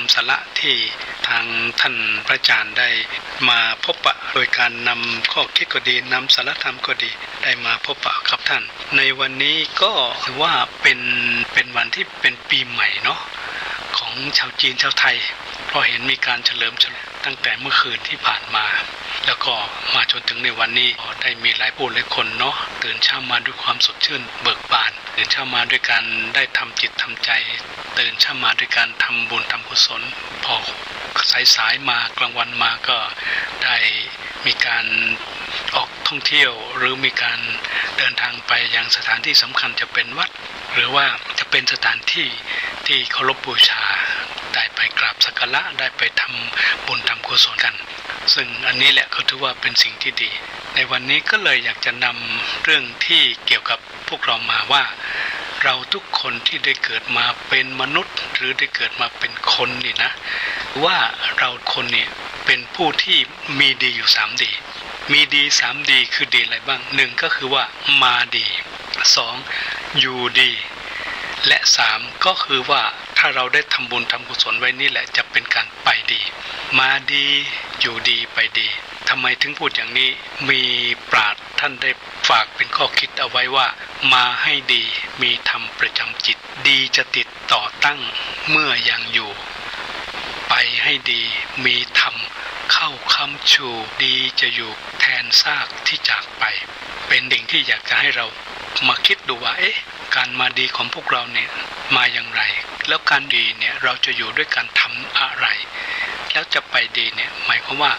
ำสาระที่ทางท่านพระอาจารย์ได้มาพบปะโดยการนำข้อคิดก็ดีนำสาระธรรมก็ดีได้มาพบปะกับท่านในวันนี้ก็ถือว่าเป็นวันที่เป็นปีใหม่เนาะของชาวจีนชาวไทยเพราะเห็นมีการเฉลิมฉลองตั้งแต่เมื่อคืนที่ผ่านมาแล้วก็มาจนถึงในวันนี้ได้มีหลายผู้หลายคนเนาะตื่นเช้ามาด้วยความสดชื่นเบิกบานตื่นเช้ามาด้วยการได้ทำจิตทำใจตื่นเช้ามาด้วยการทำบุญทำกุศลพอสายมากลางวันมาก็ได้มีการออกท่องเที่ยวหรือมีการเดินทางไปยังสถานที่สำคัญจะเป็นวัดหรือว่าจะเป็นสถานที่ที่เคารพบูชาได้ไปกราบสักการะได้ไปทำบุญทำกุศลกันซึ่งอันนี้แหละก็ถือว่าเป็นสิ่งที่ดีในวันนี้ก็เลยอยากจะนำเรื่องที่เกี่ยวกับพวกเรามาว่าเราทุกคนที่ได้เกิดมาเป็นมนุษย์หรือได้เกิดมาเป็นคนนี่นะว่าเราคนเนี่ยเป็นผู้ที่มีดีอยู่3ดีมีดี3ดีคือดีอะไรบ้าง1ก็คือว่ามาดี2อยู่ดีและ3ก็คือว่าถ้าเราได้ทำบุญทำกุศลไว้นี่แหละจะเป็นการไปดีมาดีอยู่ดีไปดีทำไมถึงพูดอย่างนี้มีปราชญ์ท่านได้ฝากเป็นข้อคิดเอาไว้ว่ามาให้ดีมีธรรมประจำจิตดีจะติดต่อตั้งเมื่อยังอยู่ไปให้ดีมีธรรมเข้าค้ำชูดีจะอยู่แทนซากที่จากไปเป็นสิ่งที่อยากจะให้เรามาคิดดูว่าการมาดีของพวกเราเนี่ยมาอย่างไรแล้วการดีเนี่ยเราจะอยู่ด้วยการทำอะไรแล้วจะไปดีเนี่ยหมายความว่า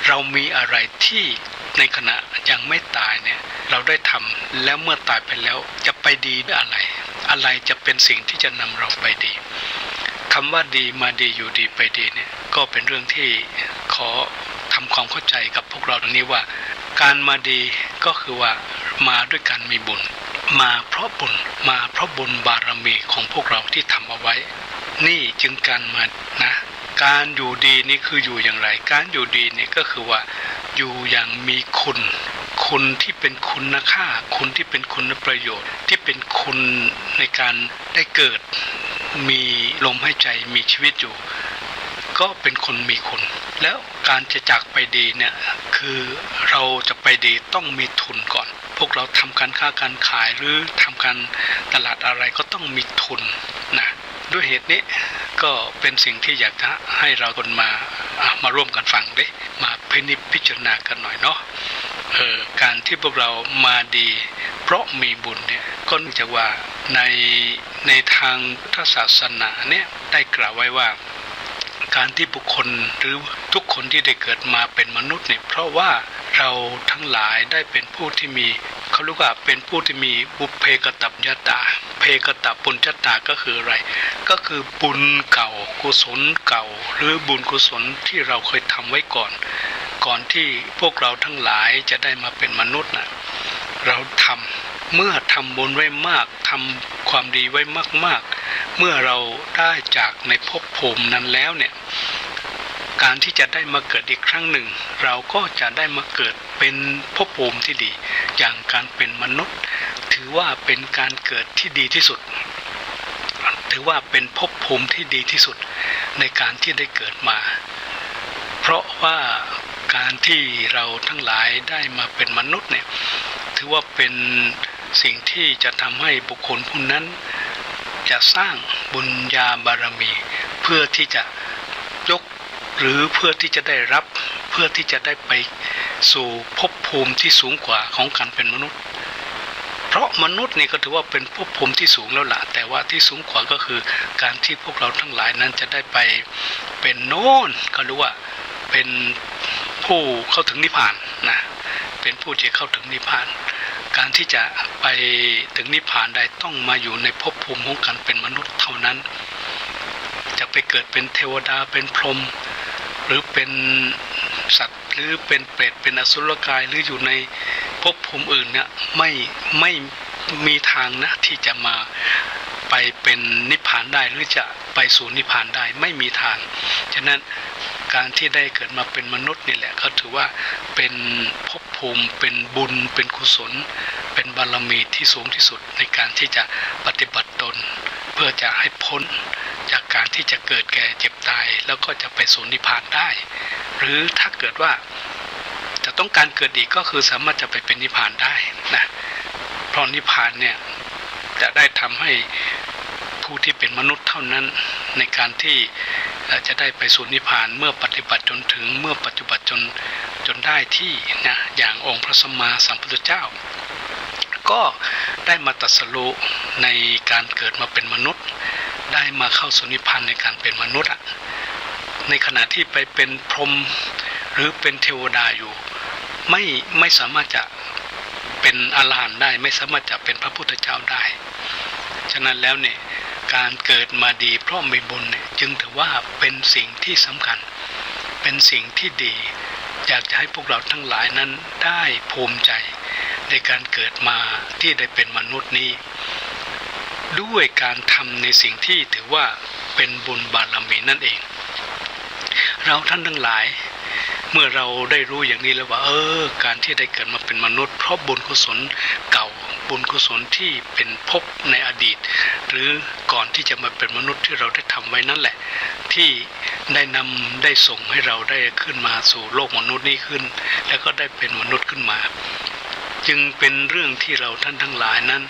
เรามีอะไรที่ในขณะยังไม่ตายเนี่ยเราได้ทำแล้วเมื่อตายไปแล้วจะไปดีด้วยอะไรจะเป็นสิ่งที่จะนำเราไปดีคำว่าดีมาดีอยู่ดีไปดีเนี่ยก็เป็นเรื่องที่ขอทำความเข้าใจกับพวกเราตรงนี้ว่าการมาดีก็คือว่ามาด้วยการมีบุญมาเพราะบุญบารมีของพวกเราที่ทำเอาไว้นี่จึงการมานะการอยู่ดีนี่คืออยู่อย่างไรการอยู่ดีนี่ก็คือว่าอยู่อย่างมีคุณที่เป็นคุณค่าคุณที่เป็นคุณประโยชน์ที่เป็นคุณในการได้เกิดมีลมหายใจมีชีวิตอยู่ก็เป็นคนมีคุณแล้วการจะจากไปดีเนี่ยคือเราจะไปดีต้องมีทุนก่อนพวกเราทำการค้าการขายหรือทำการตลาดอะไรก็ต้องมีทุนนะด้วยเหตุนี้ก็เป็นสิ่งที่อยากจะให้เราคนมาร่วมกันฟังดิมาพิจารณากันหน่อยเนาะการที่พวกเรามาดีเพราะมีบุญเนี่ยก็เนื่องจากว่าในทางพุทธศาสนาเนี่ยได้กล่าวไว้ว่าการที่บุคคลหรือทุกคนที่ได้เกิดมาเป็นมนุษย์เนี่ยเพราะว่าเราทั้งหลายได้เป็นผู้ที่มีเขาเรียกว่าเป็นผู้ที่มีบุพเพกตัพยตาเพกตปุญญตาก็คืออะไรก็คือบุญเก่ากุศลเก่าหรือบุญกุศลที่เราเคยทำไว้ก่อนที่พวกเราทั้งหลายจะได้มาเป็นมนุษย์นะเราเมื่อทำบุญไว้มากทำความดีไว้มากๆเมื่อเราได้จากในภพภูมินั้นแล้วเนี่ยการที่จะได้มาเกิดอีกครั้งหนึ่งเราก็จะได้มาเกิดเป็นภพภูมิที่ดีอย่างการเป็นมนุษย์ถือว่าเป็นการเกิดที่ดีที่สุดถือว่าเป็นภพภูมิที่ดีที่สุดในการที่ได้เกิดมาเพราะว่าการที่เราทั้งหลายได้มาเป็นมนุษย์เนี่ยถือว่าเป็นสิ่งที่จะทำให้บุคคลผู้นั้นจะสร้างบุญญาบารมีเพื่อที่จะยกหรือเพื่อที่จะได้รับเพื่อที่จะได้ไปสู่ภพภูมิที่สูงกว่าของการเป็นมนุษย์เพราะมนุษย์นี่ก็ถือว่าเป็นภพภูมิที่สูงแล้วล่ะแต่ว่าที่สูงกว่าก็คือการที่พวกเราทั้งหลายนั้นจะได้ไปเป็นโน่นก็รู้ว่าเป็นผู้เข้าถึงนิพพานนะเป็นผู้ที่เข้าถึงนิพพานการที่จะไปถึงนิพพานได้ต้องมาอยู่ในภพภูมิของการเป็นมนุษย์เท่านั้นจะไปเกิดเป็นเทวดาเป็นพรหมหรือเป็นสัตว์หรือเป็นเปรตเป็นอสุรกายหรืออยู่ในภพภูมิอื่นเนี่ยไม่มีทางนะที่จะมาไปเป็นนิพพานได้หรือจะไปสู่นิพพานได้ไม่มีทางฉะนั้นการที่ได้เกิดมาเป็นมนุษย์นี่แหละเขาถือว่าเป็นภพภูมิเป็นบุญเป็นกุศลเป็นบารมีที่สูงที่สุดในการที่จะปฏิบัติตนเพื่อจะให้พ้น จากการที่จะเกิดแก่เจ็บตายแล้วก็จะไปสู่นิพพานได้หรือถ้าเกิดว่าจะต้องการเกิดอีกก็คือสามารถจะไปเป็นนิพพานได้นะเพราะนิพพานเนี่ยจะได้ทำให้ผู้ที่เป็นมนุษย์เท่านั้นในการที่จะได้ไปสู่นิพพานเมื่อปฏิบัติจนถึงเมื่อปฏิบัติจนได้ที่นะอย่างองค์พระสัมมาสัมพุทธเจ้าก็ได้มาตรัสรู้ในการเกิดมาเป็นมนุษย์ได้มาเข้าสู่นิพพานในการเป็นมนุษย์ในขณะที่ไปเป็นพรหมหรือเป็นเทวดาอยู่ไม่สามารถจะเป็นอรหันต์ได้ไม่สามารถจะเป็นพระพุทธเจ้าได้ฉะนั้นแล้วเนี่ยการเกิดมาดีเพราะมีบุญเนี่ยจึงถือว่าเป็นสิ่งที่สำคัญเป็นสิ่งที่ดีอยากจะให้พวกเราทั้งหลายนั้นได้ภูมิใจในการเกิดมาที่ได้เป็นมนุษย์นี้ด้วยการทำในสิ่งที่ถือว่าเป็นบุญบารมีนั่นเองเราท่านทั้งหลายเมื่อเราได้รู้อย่างนี้แล้วว่าการที่ได้เกิดมาเป็นมนุษย์เพราะบุญกุศลเก่าบุญกุศลที่เป็นภพในอดีตหรือก่อนที่จะมาเป็นมนุษย์ที่เราได้ทำไว้นั่นแหละที่ได้ส่งให้เราได้ขึ้นมาสู่โลกมนุษย์นี้ขึ้นแล้วก็ได้เป็นมนุษย์ขึ้นมาจึงเป็นเรื่องที่เราท่านทั้งหลายนั้น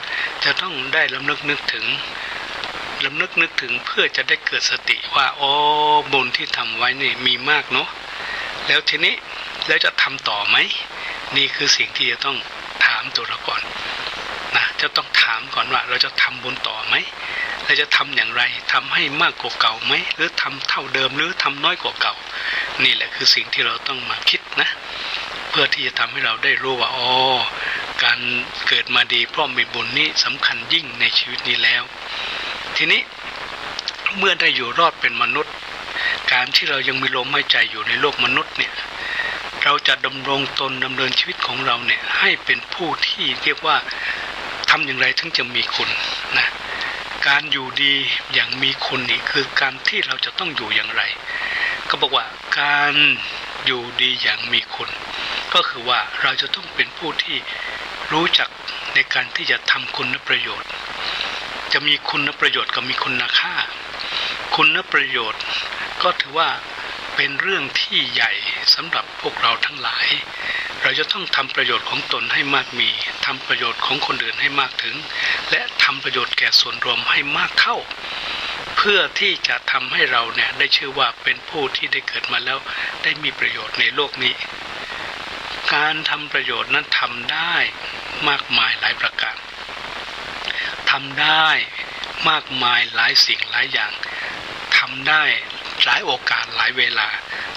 จะต้องได้ลำลึกนึกถึงเพื่อจะได้เกิดสติว่าบุญที่ทำไว้นี่มีมากเนาะแล้วทีนี้แล้วจะทำต่อไหมนี่คือสิ่งที่จะต้องถามตัวเราก่อนนะจะต้องถามก่อนว่าเราจะทำบุญต่อไหมเราจะทำอย่างไรทำให้มากกว่าเก่าไหมหรือทำเท่าเดิมหรือทำน้อยกว่าเก่านี่แหละคือสิ่งที่เราต้องมาคิดนะเพื่อที่จะทำให้เราได้รู้ว่าการเกิดมาดีเพราะมีบุญนี้สำคัญยิ่งในชีวิตนี้แล้วทีนี้เมื่อได้อยู่รอดเป็นมนุษย์การที่เรายังมีลมหายใจอยู่ในโลกมนุษย์เนี่ยเราจะดำรงตนดำเนินชีวิตของเราเนี่ยให้เป็นผู้ที่เรียกว่าทำอย่างไรถึงจะมีคุณนะการอยู่ดีอย่างมีคุณนี่คือการที่เราจะต้องอยู่อย่างไรก็บอกว่าการอยู่ดีอย่างมีคุณก็คือว่าเราจะต้องเป็นผู้ที่รู้จักในการที่จะทำคุณประโยชน์จะมีคุณประโยชน์กับมีคุณค่าคุณประโยชน์ก็ถือว่าเป็นเรื่องที่ใหญ่สำหรับพวกเราทั้งหลายเราจะต้องทำประโยชน์ของตนให้มากมีทำประโยชน์ของคนอื่นให้มากถึงและทำประโยชน์แก่ส่วนรวมให้มากเข้าเพื่อที่จะทำให้เราเนี่ยได้ชื่อว่าเป็นผู้ที่ได้เกิดมาแล้วได้มีประโยชน์ในโลกนี้การทำประโยชน์นั้นทำได้มากมายหลายประการทำได้มากมายหลายสิ่งหลายอย่างทำได้หลายโอกาสหลายเวลา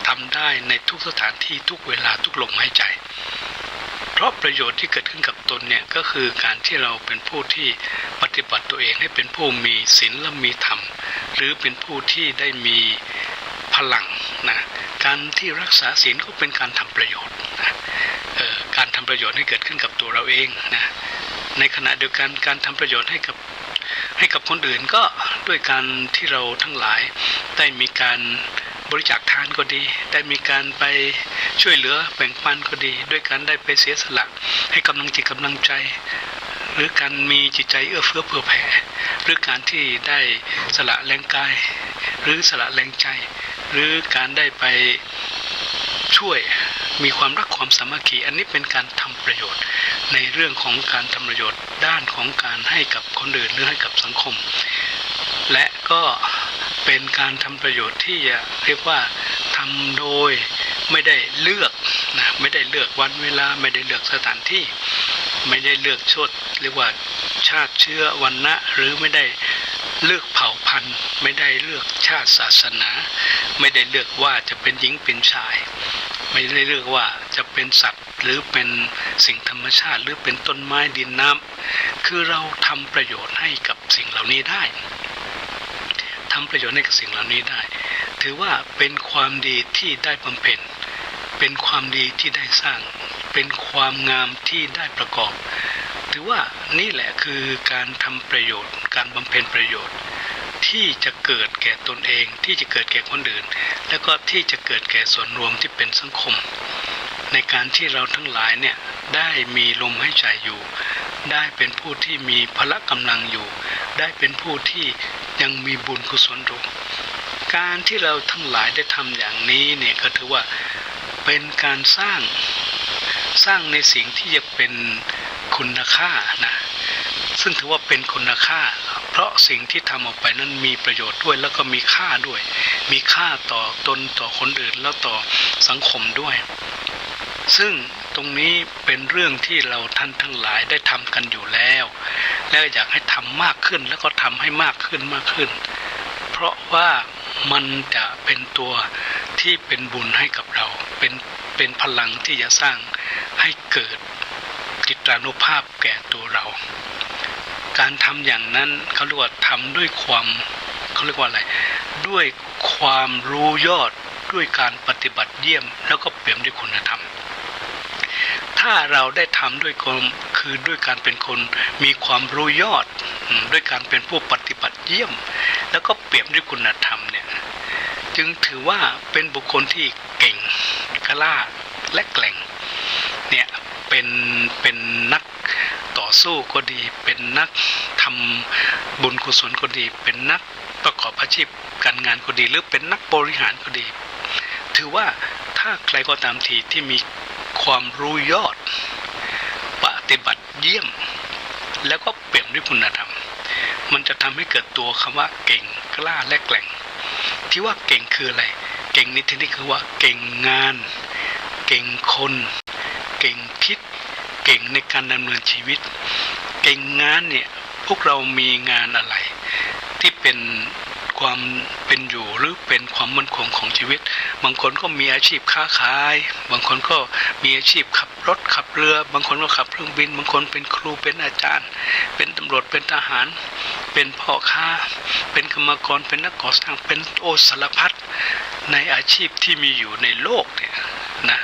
ทำได้ในทุกสถานที่ทุกเวลาทุกลมหายใจเพราะประโยชน์ที่เกิดขึ้นกับตนเนี่ยก็คือการที่เราเป็นผู้ที่ปฏิบัติตัวเองให้เป็นผู้มีศีลและมีธรรมหรือเป็นผู้ที่ได้มีพลังนะการที่รักษาศีลก็เป็นการทำประโยชน์นะการทำประโยชน์ให้เกิดขึ้นกับตัวเราเองนะในขณะเดียวกันการทำประโยชน์ให้กับคนอื่นก็ด้วยการที่เราทั้งหลายได้มีการบริจาคทานก็ดีได้มีการไปช่วยเหลือแบ่งปันก็ดีด้วยการได้ไปเสียสละให้กำลังจิตกำลังใจหรือการมีจิตใจเอื้อเฟื้อเผื่อแผ่หรือการที่ได้สละแรงกายหรือสละแรงใจหรือการได้ไปช่วยมีความรักความสามัคคีอันนี้เป็นการทำประโยชน์ในเรื่องของการทำประโยชน์ด้านของการให้กับคนอื่นหรือให้กับสังคมและก็เป็นการทำประโยชน์ที่จะเรียกว่าทำโดยไม่ได้เลือกนะไม่ได้เลือกวันเวลาไม่ได้เลือกสถานที่ไม่ได้เลือกชนเรียกว่าชาติเชื้อวรรณะหรือไม่ได้เลือกเผ่าพันธุ์ไม่ได้เลือกชาติศาสนาไม่ได้เลือกว่าจะเป็นหญิงเป็นชายไม่ได้เลือกว่าจะเป็นสัตว์หรือเป็นสิ่งธรรมชาติหรือเป็นต้นไม้ดินน้ำคือเราทำประโยชน์ให้กับสิ่งเหล่านี้ได้ทำประโยชน์ให้กับสิ่งเหล่านี้ได้ถือว่าเป็นความดีที่ได้บำเพ็ญเป็นความดีที่ได้สร้างเป็นความงามที่ได้ประกอบถือว่านี่แหละคือการทำประโยชน์การบำเพ็ญประโยชน์ที่จะเกิดแก่ตนเองที่จะเกิดแก่คนอื่นแล้วก็ที่จะเกิดแก่ส่วนรวมที่เป็นสังคมในการที่เราทั้งหลายเนี่ยได้มีลมหายใจอยู่ได้เป็นผู้ที่มีพละกำลังอยู่ได้เป็นผู้ที่ ยังมีบุญกุศลอยู่การที่เราทั้งหลายได้ทำอย่างนี้เนี่ยก็ถือว่าเป็นการสร้างในสิ่งที่จะเป็นคุณค่านะซึ่งถือว่าเป็นคุณค่าเพราะสิ่งที่ทำออกไปนั้นมีประโยชน์ด้วยแล้วก็มีค่าด้วยมีค่าต่อตนต่อคนอื่นแล้วต่อสังคมด้วยซึ่งตรงนี้เป็นเรื่องที่เราท่านทั้งหลายได้ทำกันอยู่แล้วและอยากให้ทำมากขึ้นแล้วก็ทำให้มากขึ้นเพราะว่ามันจะเป็นตัวที่เป็นบุญให้กับเราเป็นพลังที่จะสร้างให้เกิดจิตานุภาพแก่ตัวเราการทำอย่างนั้นเขาเรียกว่าทำด้วยความเขาเรียกว่าอะไรด้วยความรู้ยอดด้วยการปฏิบัติเยี่ยมแล้วก็เปี่ยมด้วยคุณธรรมถ้าเราได้ทำด้วยความคือด้วยการเป็นคนมีความรู้ยอดด้วยการเป็นผู้ปฏิบัติเยี่ยมแล้วก็เปี่ยมด้วยคุณธรรมเนี่ยจึงถือว่าเป็นบุคคลที่เก่งกล้าและแกร่งเนี่ยเป็นนักต่อสู้ก็ดีเป็นนักทำบุญกุศลก็ดีเป็นนักประกอบอาชีพการงานก็ดีหรือเป็นนักบริหารก็ดีถือว่าถ้าใครก็ตามทีที่มีความรู้ยอดปฏิบัติเยี่ยมแล้วก็เปี่ยมด้วยคุณธรรมมันจะทำให้เกิดตัวคำว่าเก่งกล้าและแกร่งที่ว่าเก่งคืออะไรเก่งในที่นี้คือว่าเก่งงานเก่งคนเก่งคิดเก่งในการดำเนินชีวิตเก่งงานเนี่ยพวกเรามีงานอะไรที่เป็นความเป็นอยู่หรือเป็นความมั่นคงของชีวิตบางคนก็มีอาชีพค้าขายบางคนก็มีอาชีพขับรถขับเรือบางคนก็ขับเครื่องบินบางคนเป็นครูเป็นอาจารย์เป็นตำรวจเป็นทหารเป็นพ่อค้าเป็นกรรมกรเป็นนักก่อสร้างเป็นสารพัดในอาชีพที่มีอยู่ในโลกเนี่ยนะ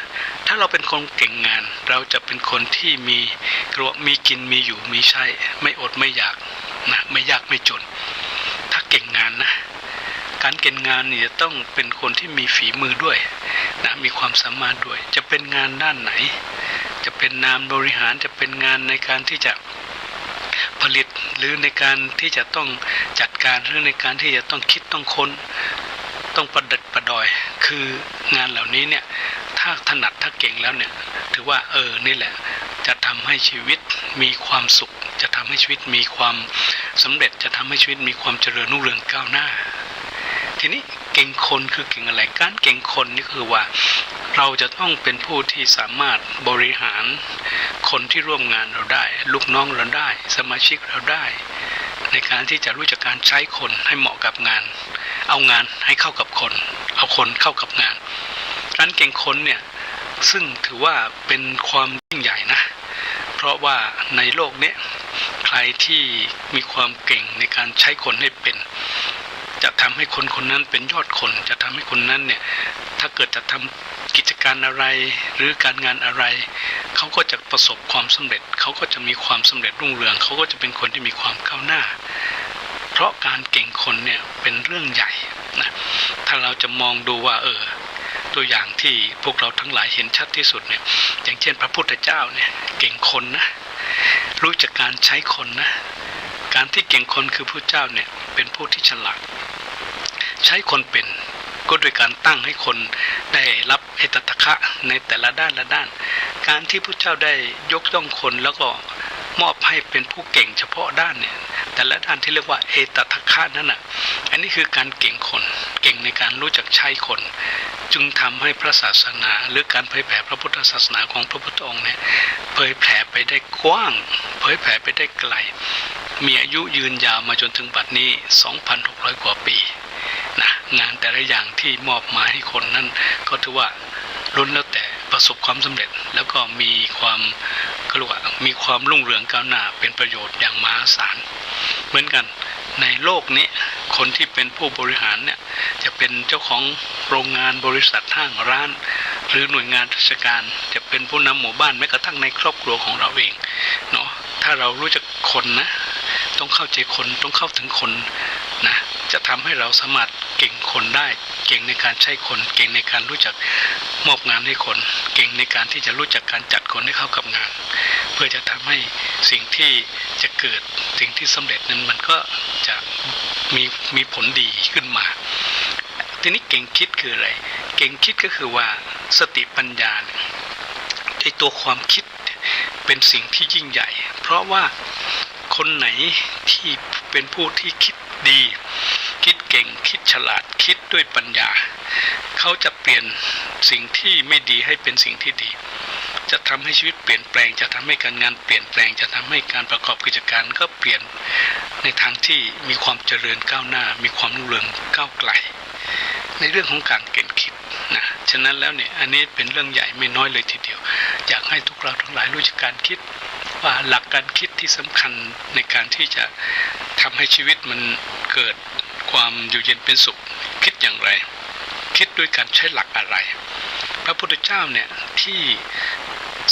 ถ้าเราเป็นคนเก่งงานเราจะเป็นคนที่มีกินมีอยู่มีใช้ไม่อดไม่อยากนะไม่ยากไม่จนถ้าเก่งงานนะการเก่งงานเนี่ยต้องเป็นคนที่มีฝีมือด้วยนะมีความสามารถด้วยจะเป็นงานด้านไหนจะเป็นงานบริหารจะเป็นงานในการที่จะผลิตหรือในการที่จะต้องจัดการหรือในการที่จะต้องคิดต้องค้นต้องประดิษฐ์ประดอยคืองานเหล่านี้เนี่ยถ้าถนัดถ้าเก่งแล้วเนี่ยถือว่านี่แหละจะทำให้ชีวิตมีความสุขจะทำให้ชีวิตมีความสำเร็จจะทำให้ชีวิตมีความเจริญรุ่งเรืองก้าวหน้าทีนี้เก่งคนคือเก่งอะไรการเก่งคนนี่คือว่าเราจะต้องเป็นผู้ที่สามารถบริหารคนที่ร่วมงานเราได้ลูกน้องเราได้สมาชิกเราได้ในการที่จะรู้จักการใช้คนให้เหมาะกับงานเอางานให้เข้ากับคนเอาคนเข้ากับงานการเก่งคนเนี่ยซึ่งถือว่าเป็นความยิ่งใหญ่นะเพราะว่าในโลกนี้ใครที่มีความเก่งในการใช้คนให้เป็นจะทำให้คนคนนั้นเป็นยอดคนจะทำให้คนนั้นเนี่ยถ้าเกิดจะทำกิจการอะไรหรือการงานอะไรเขาก็จะประสบความสำเร็จเขาก็จะมีความสำเร็จรุ่งเรืองเขาก็จะเป็นคนที่มีความก้าวหน้าเพราะการเก่งคนเนี่ยเป็นเรื่องใหญ่นะถ้าเราจะมองดูว่าตัวอย่างที่พวกเราทั้งหลายเห็นชัดที่สุดเนี่ยอย่างเช่นพระพุทธเจ้าเนี่ยเก่งคนนะรู้จักการใช้คนนะการที่เก่งคนคือพระเจ้าเนี่ยเป็นผู้ที่ฉลาดใช้คนเป็นก็โดยการตั้งให้คนได้รับเอตทัคคะในแต่ละด้านการที่พระเจ้าได้ยกย่องคนแล้วก็มอบให้เป็นผู้เก่งเฉพาะด้านเนี่ยแต่ละด้านที่เรียกว่าเอตทัคคะนั่นน่ะอันนี้คือการเก่งคนเก่งในการรู้จักใช้คนจึงทำให้พระศาสนาหรือการเผยแผ่พระพุทธศาสนาของพระพุทธองค์เนี่ยเผยแผ่ไปได้กว้างเผยแผ่ไปได้ไกลมีอายุยืนยาวมาจนถึงบัดนี้ 2,600 กว่าปีนะงานแต่ละอย่างที่มอบมาให้คนนั้นก็ถือว่าล้วนแล้วแต่ประสบความสำเร็จแล้วก็มีความก็เรียกว่ามีความรุ่งเรืองก้าวหน้าเป็นประโยชน์อย่างมหาศาลเหมือนกันในโลกนี้คนที่เป็นผู้บริหารเนี่ยจะเป็นเจ้าของโรงงานบริษัทห้างร้านหรือหน่วยงานราชการจะเป็นผู้นำหมู่บ้านแม้กระทั่งในครอบครัวของเราเองเนาะถ้าเรารู้จักคนนะต้องเข้าใจคนต้องเข้าถึงคนนะจะทำให้เราสามารถเก่งคนได้เก่งในการใช้คนเก่งในการรู้จักมอบงานให้คนเก่งในการที่จะรู้จักการจัดคนให้เข้ากับงานเพื่อจะทำให้สิ่งที่จะเกิดสิ่งที่สำเร็จนั้นมันก็จะ มีมีผลดีขึ้นมาทีนี้เก่งคิดคืออะไรเก่งคิดก็คือว่าสติปัญญาไอตัวความคิดเป็นสิ่งที่ยิ่งใหญ่เพราะว่าคนไหนที่เป็นผู้ที่คิดดีคิดเก่งคิดฉลาดคิดด้วยปัญญาเขาจะเปลี่ยนสิ่งที่ไม่ดีให้เป็นสิ่งที่ดีจะทำให้ชีวิตเปลี่ยนแปลงจะทำให้การงานเปลี่ยนแปลงจะทำให้การประกอบกิจการก็เปลี่ยนในทางที่มีความเจริญก้าวหน้ามีความรุ่งเรืองก้าวไกลในเรื่องของการเก่งคิดนะฉะนั้นแล้วเนี่ยอันนี้เป็นเรื่องใหญ่ไม่น้อยเลยทีเดียวอยากให้ทุกเราทั้งหลายรู้จักการคิดว่าหลักการคิดที่สำคัญในการที่จะทำให้ชีวิตมันเกิดความอยู่เย็นเป็นสุขคิดอย่างไรคิดด้วยการใช้หลักอะไรพระพุทธเจ้าเนี่ยที่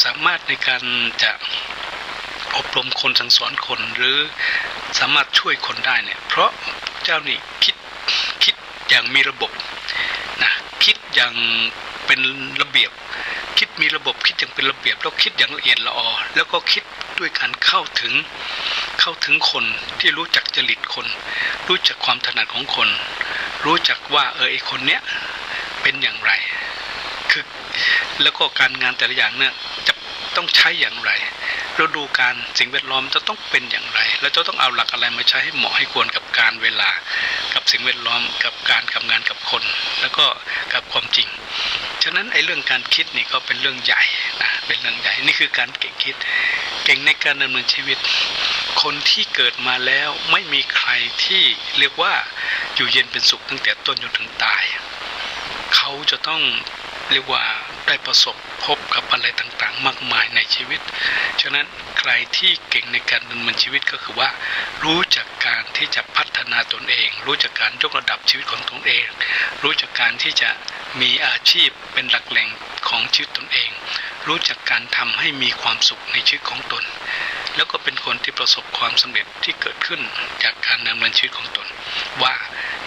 สามารถในการจะอบรมคนสั่งสอนคนหรือสามารถช่วยคนได้เนี่ยเพราะเจ้านี่คิดอย่างมีระบบนะคิดอย่างเป็นระเบียบคิดมีระบบคิดอย่างเป็นระเบียบแล้วคิดอย่างละเอียดละออแล้วก็คิดด้วยการเข้าถึงคนที่รู้จักจริตคนรู้จักความถนัดของคนรู้จักว่าไอ้คนเนี้ยเป็นอย่างไรคือแล้วก็การงานแต่ละอย่างเนี่ยจะต้องใช้อย่างไรฤดูกาลสิ่งแวดล้อมจะต้องเป็นอย่างไรแล้วจะต้องเอาหลักอะไรมาใช้ให้เหมาะให้ควรกับการเวลากับสิ่งแวดล้อมกับการทำงานกับคนแล้วก็กับความจริงฉะนั้นไอ้เรื่องการคิดนี่ก็เป็นเรื่องใหญ่นะเป็นเรื่องใหญ่นี่คือการเก่งคิดเก่งในการดำเนินชีวิตคนที่เกิดมาแล้วไม่มีใครที่เรียกว่าอยู่เย็นเป็นสุขตั้งแต่ต้นจนถึงตายเขาจะต้องเรียกว่าได้ประสบพบกับอะไรต่างๆมากมายในชีวิตฉะนั้นใครที่เก่งในการดำเนินชีวิตก็คือว่ารู้จักการที่จะพัฒนาตนเองรู้จักการยกระดับชีวิตของตนเองรู้จักการที่จะมีอาชีพเป็นหลักแหล่งของชีวิตตนเองรู้จักการทำให้มีความสุขในชีวิตของตนแล้วก็เป็นคนที่ประสบความสำเร็จที่เกิดขึ้นจากการดำเนินชีวิตของตนว่า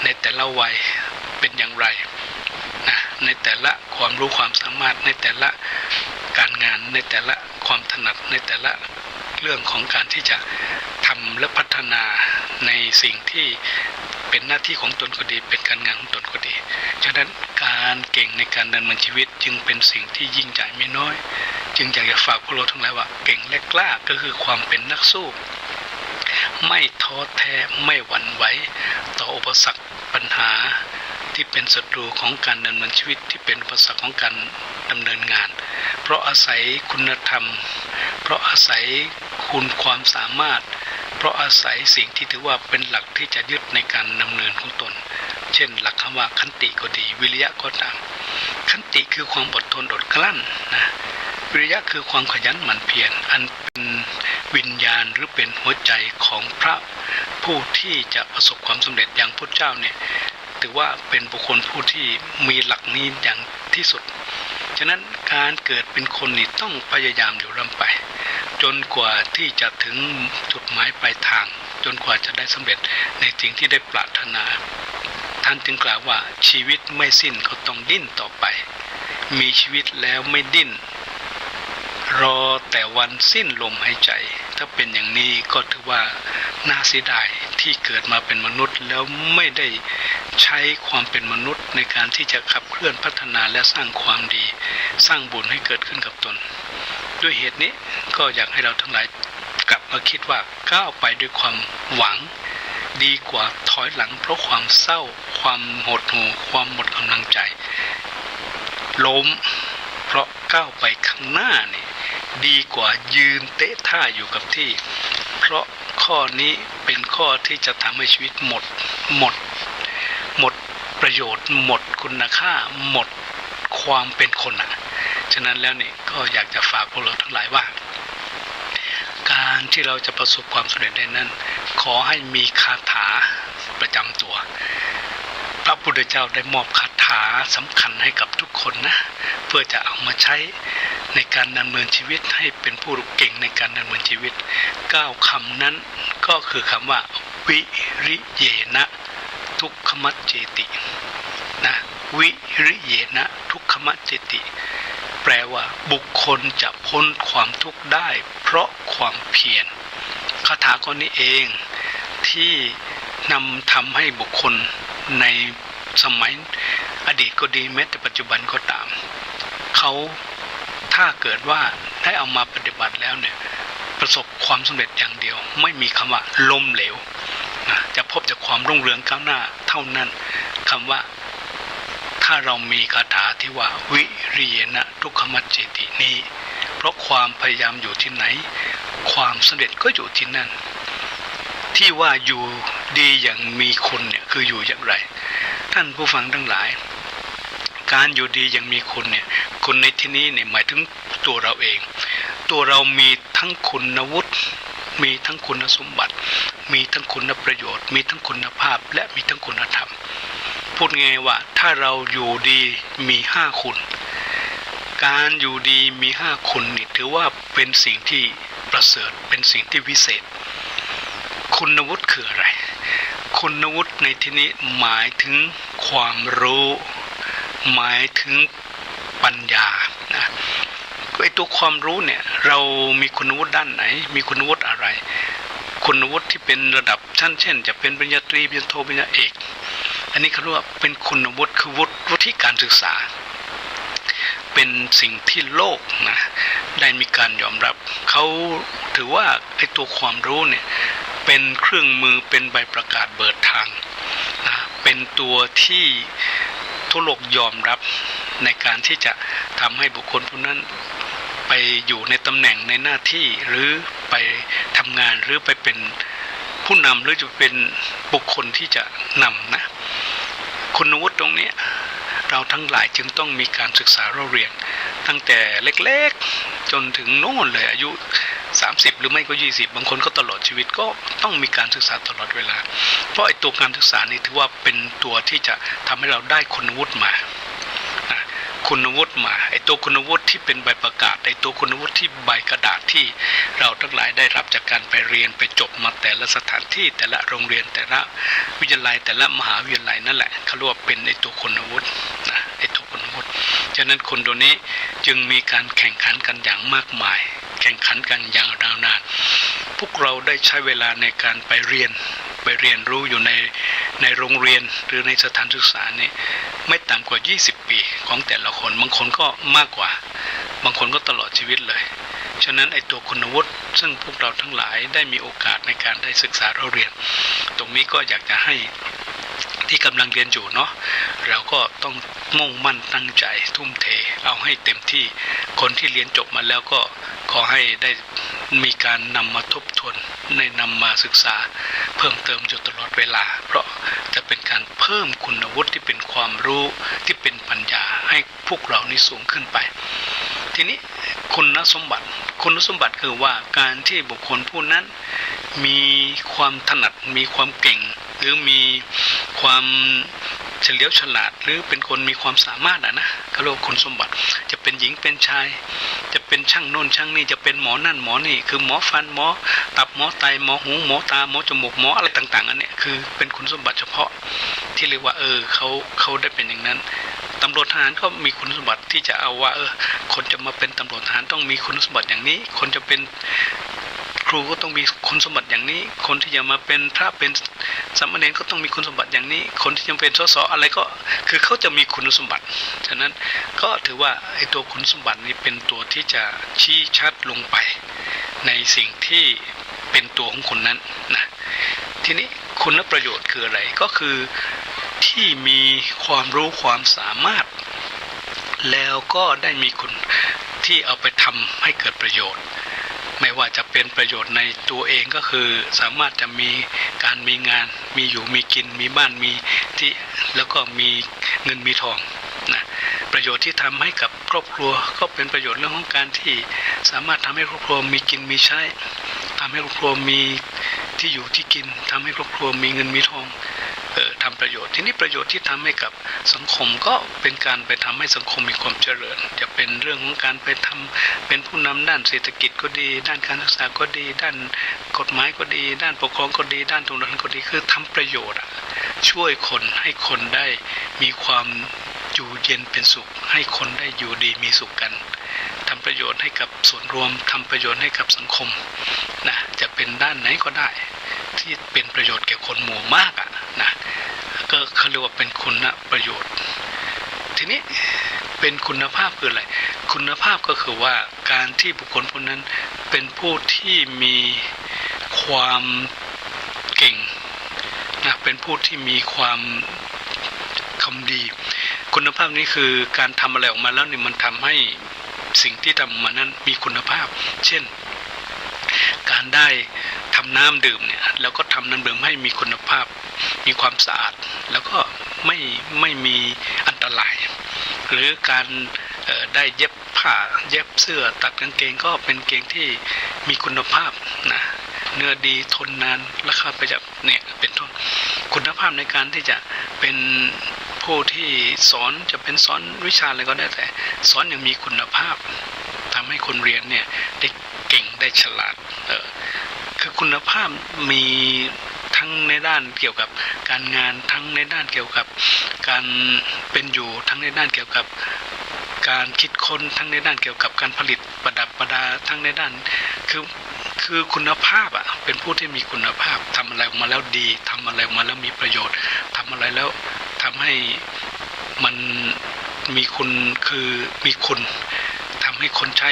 ในแต่ละวัยเป็นอย่างไรนะในแต่ละความรู้ความสามารถในแต่ละการงานในแต่ละความถนัดในแต่ละเรื่องของการที่จะทำและพัฒนาในสิ่งที่เป็นหน้าที่ของตนก็ดีเป็นการงานของตนก็ดีฉะนั้นการเก่งในการดำเนินชีวิตจึงเป็นสิ่งที่ยิ่งใหญ่ไม่น้อยจึงอยากจะฝากพวกเราทั้งหลายว่าเก่งและกล้าก็คือความเป็นนักสู้ไม่ท้อแท้ไม่หวั่นไหวต่ออุปสรรคปัญหาที่เป็นศัตรูของการดำเนินชีวิตที่เป็นอุปสรรคของการดำเนินงานเพราะอาศัยคุณธรรมเพราะอาศัยคุณความสามารถเพราะอาศัยสิ่งที่ถือว่าเป็นหลักที่จะยึดในการดำเนินของตนเช่นหลักคำว่าขันติก็ดีวิริยะก็ตามขันติคือความอดทนอดกลั้นนะวิริยะคือความขยันหมั่นเพียรอันเป็นวิญญาณหรือเป็นหัวใจของพระผู้ที่จะประสบความสำเร็จอย่างพุทธเจ้าเนี่ยถือว่าเป็นบุคคลผู้ที่มีหลักนี้อย่างที่สุดฉะนั้นการเกิดเป็นคนนี่ต้องพยายามอยู่ร่ำไปจนกว่าที่จะถึงจุดหมายปลายทางจนกว่าจะได้สำเร็จในสิ่งที่ได้ปรารถนาท่านจึงกล่าวว่าชีวิตไม่สิ้นก็ต้องดิ้นต่อไปมีชีวิตแล้วไม่ดิ้นรอแต่วันสิ้นลมหายใจถ้าเป็นอย่างนี้ก็ถือว่าน่าเสียดายที่เกิดมาเป็นมนุษย์แล้วไม่ได้ใช้ความเป็นมนุษย์ในการที่จะขับเคลื่อนพัฒนาและสร้างความดีสร้างบุญให้เกิดขึ้นกับตนด้วยเหตุนี้ก็อยากให้เราทั้งหลายกลับมาคิดว่าก้าวไปด้วยความหวังดีกว่าถอยหลังเพราะความเศร้าความหดหู่ความหมดกำลังใจล้มเพราะก้าวไปข้างหน้านี่ดีกว่ายืนเตะท่าอยู่กับที่เพราะข้อนี้เป็นข้อที่จะทำให้ชีวิตหมดประโยชน์หมดคุณค่าหมดความเป็นคนฉะนั้นแล้วนี่ก็อยากจะฝากพวกเราทั้งหลายว่าการที่เราจะประสบความสำเร็จในนั้นขอให้มีคาถาประจำตัวพระพุทธเจ้าได้มอบคาถาสำคัญให้กับทุกคนนะเพื่อจะเอามาใช้ในการดำเนินชีวิตให้เป็นผู้เก่งในการดำเนินชีวิต9คำนั้นก็คือคำว่าวิริเยนะทุกขมัจเจตินะวิริเยนะทุกขมัจเจติแปลว่าบุคคลจะพ้นความทุกข์ได้เพราะความเพียรคาถาข้อนี้เองที่ นำทำให้บุคคลในสมัยอดีตก็ดีแม้แต่ปัจจุบันก็ตามเขาถ้าเกิดว่าได้เอามาปฏิบัติแล้วเนี่ยประสบความสำเร็จอย่างเดียวไม่มีคำว่าล้มเหลวจะพบแต่ความรุ่งเรืองก้าวหน้าเท่านั้นคำว่าถ้าเรามีคาถาที่ว่าวิริยนะทุกขมัจเจตินี้เพราะความพยายามอยู่ที่ไหนความสำเร็จก็อยู่ที่นั่นที่ว่าอยู่ดีอย่างมีคุณเนี่ยคืออยู่อย่างไรท่านผู้ฟังทั้งหลายการอยู่ดีอย่างมีคุณเนี่ยคุณในที่นี้เนี่ยหมายถึงตัวเราเองตัวเรามีทั้งคุณวุฒิมีทั้งคุณสมบัติมีทั้งคุณประโยชน์มีทั้งคุณภาพและมีทั้งคุณธรรมพูดง่ายว่าถ้าเราอยู่ดีมี5คุณการอยู่ดีมี5คุณนี่ถือว่าเป็นสิ่งที่ประเสริฐเป็นสิ่งที่วิเศษคุณวุฒิคืออะไรคุณวุฒิในที่นี้หมายถึงความรู้หมายถึงปัญญานะไอ้ตัวความรู้เนี่ยเรามีคุณวุฒิด้านไหนมีคุณวุฒิอะไรคุณวุฒิที่เป็นระดับชั้นเช่นจะเป็นปริญญาตรีปริญญาโทปริญญาเอกอันนี้เขาเรียกว่าเป็นคุณวุฒิคือวุฒิการศึกษาเป็นสิ่งที่โลกนะได้มีการยอมรับเขาถือว่าไอ้ตัวความรู้เนี่ยเป็นเครื่องมือเป็นใบประกาศเปิดทางนะเป็นตัวที่ทั่วโลกยอมรับในการที่จะทำให้บุคคลผู้นั้นไปอยู่ในตำแหน่งในหน้าที่หรือไปทำงานหรือไปเป็นผู้นำหรือจะเป็นบุคคลที่จะนำนะคุณวุฒิตรงนี้เราทั้งหลายจึงต้องมีการศึกษาเราเรียนตั้งแต่เล็กๆจนถึงโน่นเลยอายุ30หรือไม่ก็20บางคนก็ตลอดชีวิตก็ต้องมีการศึกษาตลอดเวลาเพราะไอ้ตัวการศึกษานี้ถือว่าเป็นตัวที่จะทำให้เราได้คุณวุฒิมาคุณวุฒิมาไอ้ตัวคุณวุฒิที่เป็นใบประกาศไอ้ตัวคุณวุฒิที่ใบกระดาษที่เราทั้งหลายได้รับจากการไปเรียนไปจบมาแต่ละสถานที่แต่ละโรงเรียนแต่ละวิทยาลัยแต่ละมหาวิทยาลัยนั่นแหละเขาเรียกว่าเป็นไอ้ตัวคุณวุฒินะไอ้ตัวคุณวุฒิฉะนั้นคนตัวนี้จึงมีการแข่งขันกันอย่างมากมายแข่งขันกันอย่างยาวนานพวกเราได้ใช้เวลาในการไปเรียนรู้อยู่ในโรงเรียนหรือในสถานศึกษานี้ไม่ต่ำกว่า20ปีของแต่ละคนบางคนก็มากกว่าบางคนก็ตลอดชีวิตเลยฉะนั้นไอ้ตัวคุณวุฒิซึ่งพวกเราทั้งหลายได้มีโอกาสในการได้ศึกษาเราเรียนตรงนี้ก็อยากจะให้ที่กำลังเรียนอยู่เนาะเราก็ต้องมุ่งมั่นตั้งใจทุ่มเทเอาให้เต็มที่คนที่เรียนจบมาแล้วก็ขอให้ได้มีการนำมาทบทวนในนำมาศึกษาเพิ่มเติมอยู่ตลอดเวลาเพราะจะเป็นการเพิ่มคุณวุฒิที่เป็นความรู้ที่เป็นปัญญาให้พวกเรานี้สูงขึ้นไปทีนี้คุณสมบัติคือว่าการที่บุคคลผู้นั้นมีความถนัดมีความเก่งหรือมีความเฉลียวฉลาดหรือเป็นคนมีความสามารถนะเขาเรียกว่าคุณสมบัติจะเป็นหญิงเป็นชายจะเป็นช่างโน่นช่างนี่จะเป็นหมอนั่นหมอนี่คือหมอฟันหมอตับหมอไตหมอหูหมอตาหมอจมูกหมออะไรต่างๆอันนี้คือเป็นคุณสมบัติเฉพาะที่เรียกว่าเขาได้เป็นอย่างนั้นตำรวจทหารก็มีคุณสมบัติที่จะเอาว่าคนจะมาเป็นตำรวจทหารต้องมีคุณสมบัติอย่างนี้คนจะเป็นครูก็ต้องมีคุณสมบัติอย่างนี้คนที่จะมาเป็นพระเป็นสามเณรก็ต้องมีคุณสมบัติอย่างนี้คนที่จะเป็นสสอะไรก็คือเขาจะมีคุณสมบัติฉะนั้นก็ถือว่าไอ้ตัวคุณสมบัตินี้เป็นตัวที่จะชี้ชัดลงไปในสิ่งที่เป็นตัวของคนนั้นนะทีนี้คุณประโยชน์คืออะไรก็คือที่มีความรู้ความสามารถแล้วก็ได้มีคุณที่เอาไปทำให้เกิดประโยชน์ไม่ว่าจะเป็นประโยชน์ในตัวเองก็คือสามารถจะมีการมีงานมีอยู่มีกินมีบ้านมีที่แล้วก็มีเงินมีทองนะประโยชน์ที่ทำให้กับครอบครัวก็เป็นประโยชน์เรื่องของการที่สามารถทำให้ครอบครัวมีกินมีใช้ทำให้ครอบครัวมีที่อยู่ที่กินทำให้ครอบครัวมีเงินมีทองทำประโยชน์ทีนี้ประโยชน์ที่ทำให้กับสังคมก็เป็นการไปทำให้สังคมมีความเจริญจะเป็นเรื่องของการไปทำเป็นผู้นำด้านเศรษฐกิจก็ดีด้านการศึกษาก็ดีด้านกฎหมายก็ดีด้านปกครองก็ดีด้านตรงนั้นก็ดีคือทำประโยชน์ช่วยคนให้คนได้มีความอยู่เย็นเป็นสุขให้คนได้อยู่ดีมีสุขกันทำประโยชน์ให้กับส่วนรวมทำประโยชน์ให้กับสังคมนะจะเป็นด้านไหนก็ได้ ที่เป็นประโยชน์แก่คนหมู่มากนะก็เขาเรียกว่าเป็นคุณประโยชน์ทีนี้เป็นคุณภาพคืออะไรคุณภาพก็คือว่าการที่บุคคลคนนั้นเป็นผู้ที่มีความเก่งนะเป็นผู้ที่มีความคำดีคุณภาพนี้คือการทำอะไรออกมาแล้วนี่มันทำให้สิ่งที่ทำมานั้นมีคุณภาพเช่นการได้ทำน้ำดื่มเนี่ยแล้วก็ทำน้ำดื่มให้มีคุณภาพมีความสะอาดแล้วก็ไม่มีอันตรายหรือการได้เย็บผ้าเย็บเสื้อตัดกางเกงก็เป็นเกงที่มีคุณภาพนะเนื้อดีทนนานราคาประหยัดเนี่ยเป็นต้นคุณภาพในการที่จะเป็นผู้ที่สอนจะเป็นสอนวิชาอะไรก็ได้แต่สอนอย่างมีคุณภาพทำให้คนเรียนเนี่ยได้เก่งได้ฉลาดคือคุณภาพมีทั้งในด้านเกี่ยวกับการงานทั้งในด้านเกี่ยวกับการเป็นอยู่ทั้งในด้านเกี่ยวกับการคิดค้นทั้งในด้านเกี่ยวกับการผลิตประดับประดาทั้งในด้านคือคุณภาพเป็นผู้ที่มีคุณภาพทำอะไรออกมาแล้วดีทำอะไรออกมาแล้วมีประโยชน์ทำอะไรแล้วทำให้มันมีคุณคือมีคุณทำให้คนใช้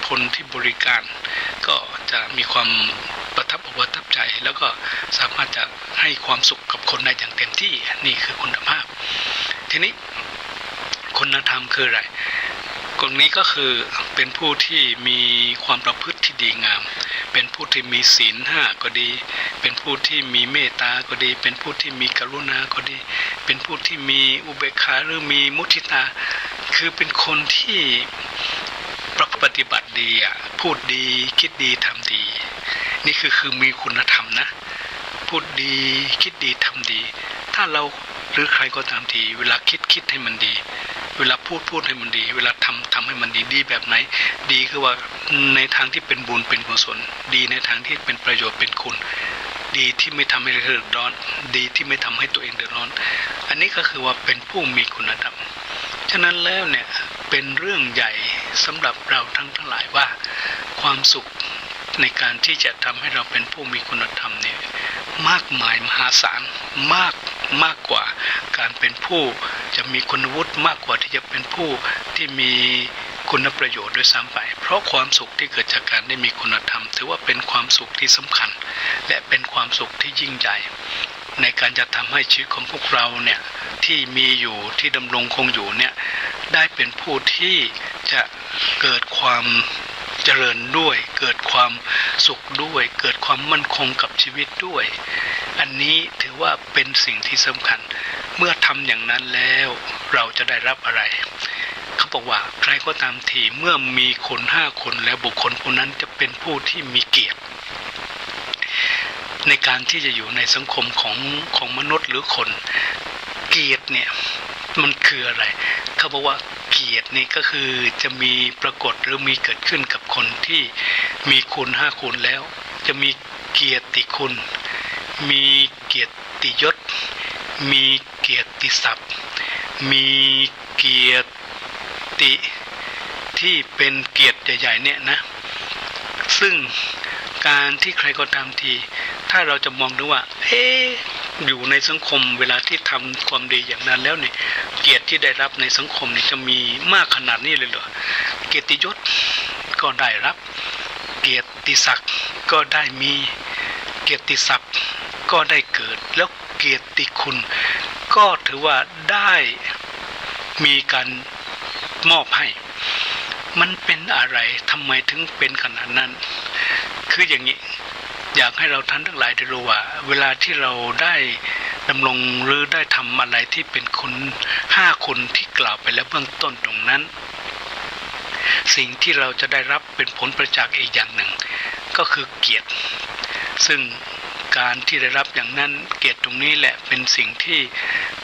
คนที่บริการก็จะมีความประทับใจแล้วก็สามารถจะให้ความสุขกับคนได้อย่างเต็มที่นี่คือคุณภาพทีนี้คุณธรรมคืออะไรกลุ่มนี้ก็คือเป็นผู้ที่มีความประพฤติที่ดีงามเป็นผู้ที่มีศีล5ก็ดีเป็นผู้ที่มีเมตตาก็ดีเป็นผู้ที่มีกรุณาก็ดีเป็นผู้ที่มีอุเบกขาหรือมีมุทิตาคือเป็นคนที่ปฏิบัติดีพูดดีคิดดีทำดีนี่คือมีคุณธรรมนะพูดดีคิดดีทำดีถ้าเราหรือใครก็ตามทีเวลาคิดให้มันดีเวลาพูดให้มันดีเวลาทำให้มันดีแบบไหนดีคือว่าในทางที่เป็นบุญเป็นกุศลดีในทางที่เป็นประโยชน์เป็นคุณดีที่ไม่ทำให้เดือดร้อนดีที่ไม่ทำให้ตัวเองเดือดร้อนอันนี้ก็คือว่าเป็นผู้มีคุณธรรมฉะนั้นแล้วเนี่ยเป็นเรื่องใหญ่สำหรับเราทั้งหลายว่าความสุขในการที่จะทำให้เราเป็นผู้มีคุณธรรมเนี่ยมากมายมหาศาลมากกว่าการเป็นผู้จะมีคุณวุฒิมากกว่าที่จะเป็นผู้ที่มีคุณประโยชน์ด้วยซ้ำไปเพราะความสุขที่เกิดจากการได้มีคุณธรรมถือว่าเป็นความสุขที่สำคัญและเป็นความสุขที่ยิ่งใหญ่ในการจะทำให้ชีวิตของพวกเราเนี่ยที่มีอยู่ที่ดำรงคงอยู่เนี่ยได้เป็นผู้ที่จะเกิดความเจริญด้วยเกิดความสุขด้วยเกิดความมั่นคงกับชีวิตด้วยอันนี้ถือว่าเป็นสิ่งที่สำคัญเมื่อทำอย่างนั้นแล้วเราจะได้รับอะไรเขาบอกว่าใครก็ตามทีเมื่อมีคน5คนแล้วบุคคลคนนั้นจะเป็นผู้ที่มีเกียรติในการที่จะอยู่ในสังคมของมนุษย์หรือคนเกียรติเนี่ยมันคืออะไรเขาบอกว่าเกียรตินี่ก็คือจะมีปรากฏหรือมีเกิดขึ้นกับคนที่มีคุณ5คุณแล้วจะมีเกียรติคุณมีเกียรติยศมีเกียรติศัพท์มีเกียรติที่เป็นเกียรติใหญ่ๆเนี่ยนะซึ่งการที่ใครก็ตามทีถ้าเราจะมองดูว่าอยู่ในสังคมเวลาที่ทำความดีอย่างนั้นแล้วเนี่ยเกียรติที่ได้รับในสังคมนี่จะมีมากขนาดนี้เลยเหรอเกียรติยศก็ได้รับเกียรติศักดิ์ก็ได้มีเกียรติศัพท์ก็ได้เกิดแล้วเกียรติคุณก็ถือว่าได้มีการมอบให้มันเป็นอะไรทำไมถึงเป็นขนาดนั้นคืออย่างนี้อยากให้เราท่านทั้งหลายได้รู้ว่าเวลาที่เราได้ดำรงหรือได้ทำอะไรที่เป็นคุณ5คุณที่กล่าวไปแล้วเบื้องต้นตรงนั้นสิ่งที่เราจะได้รับเป็นผลประจักษ์อีกอย่างหนึ่งก็คือเกียรติซึ่งการที่ได้รับอย่างนั้นเกียรติตรงนี้แหละเป็นสิ่งที่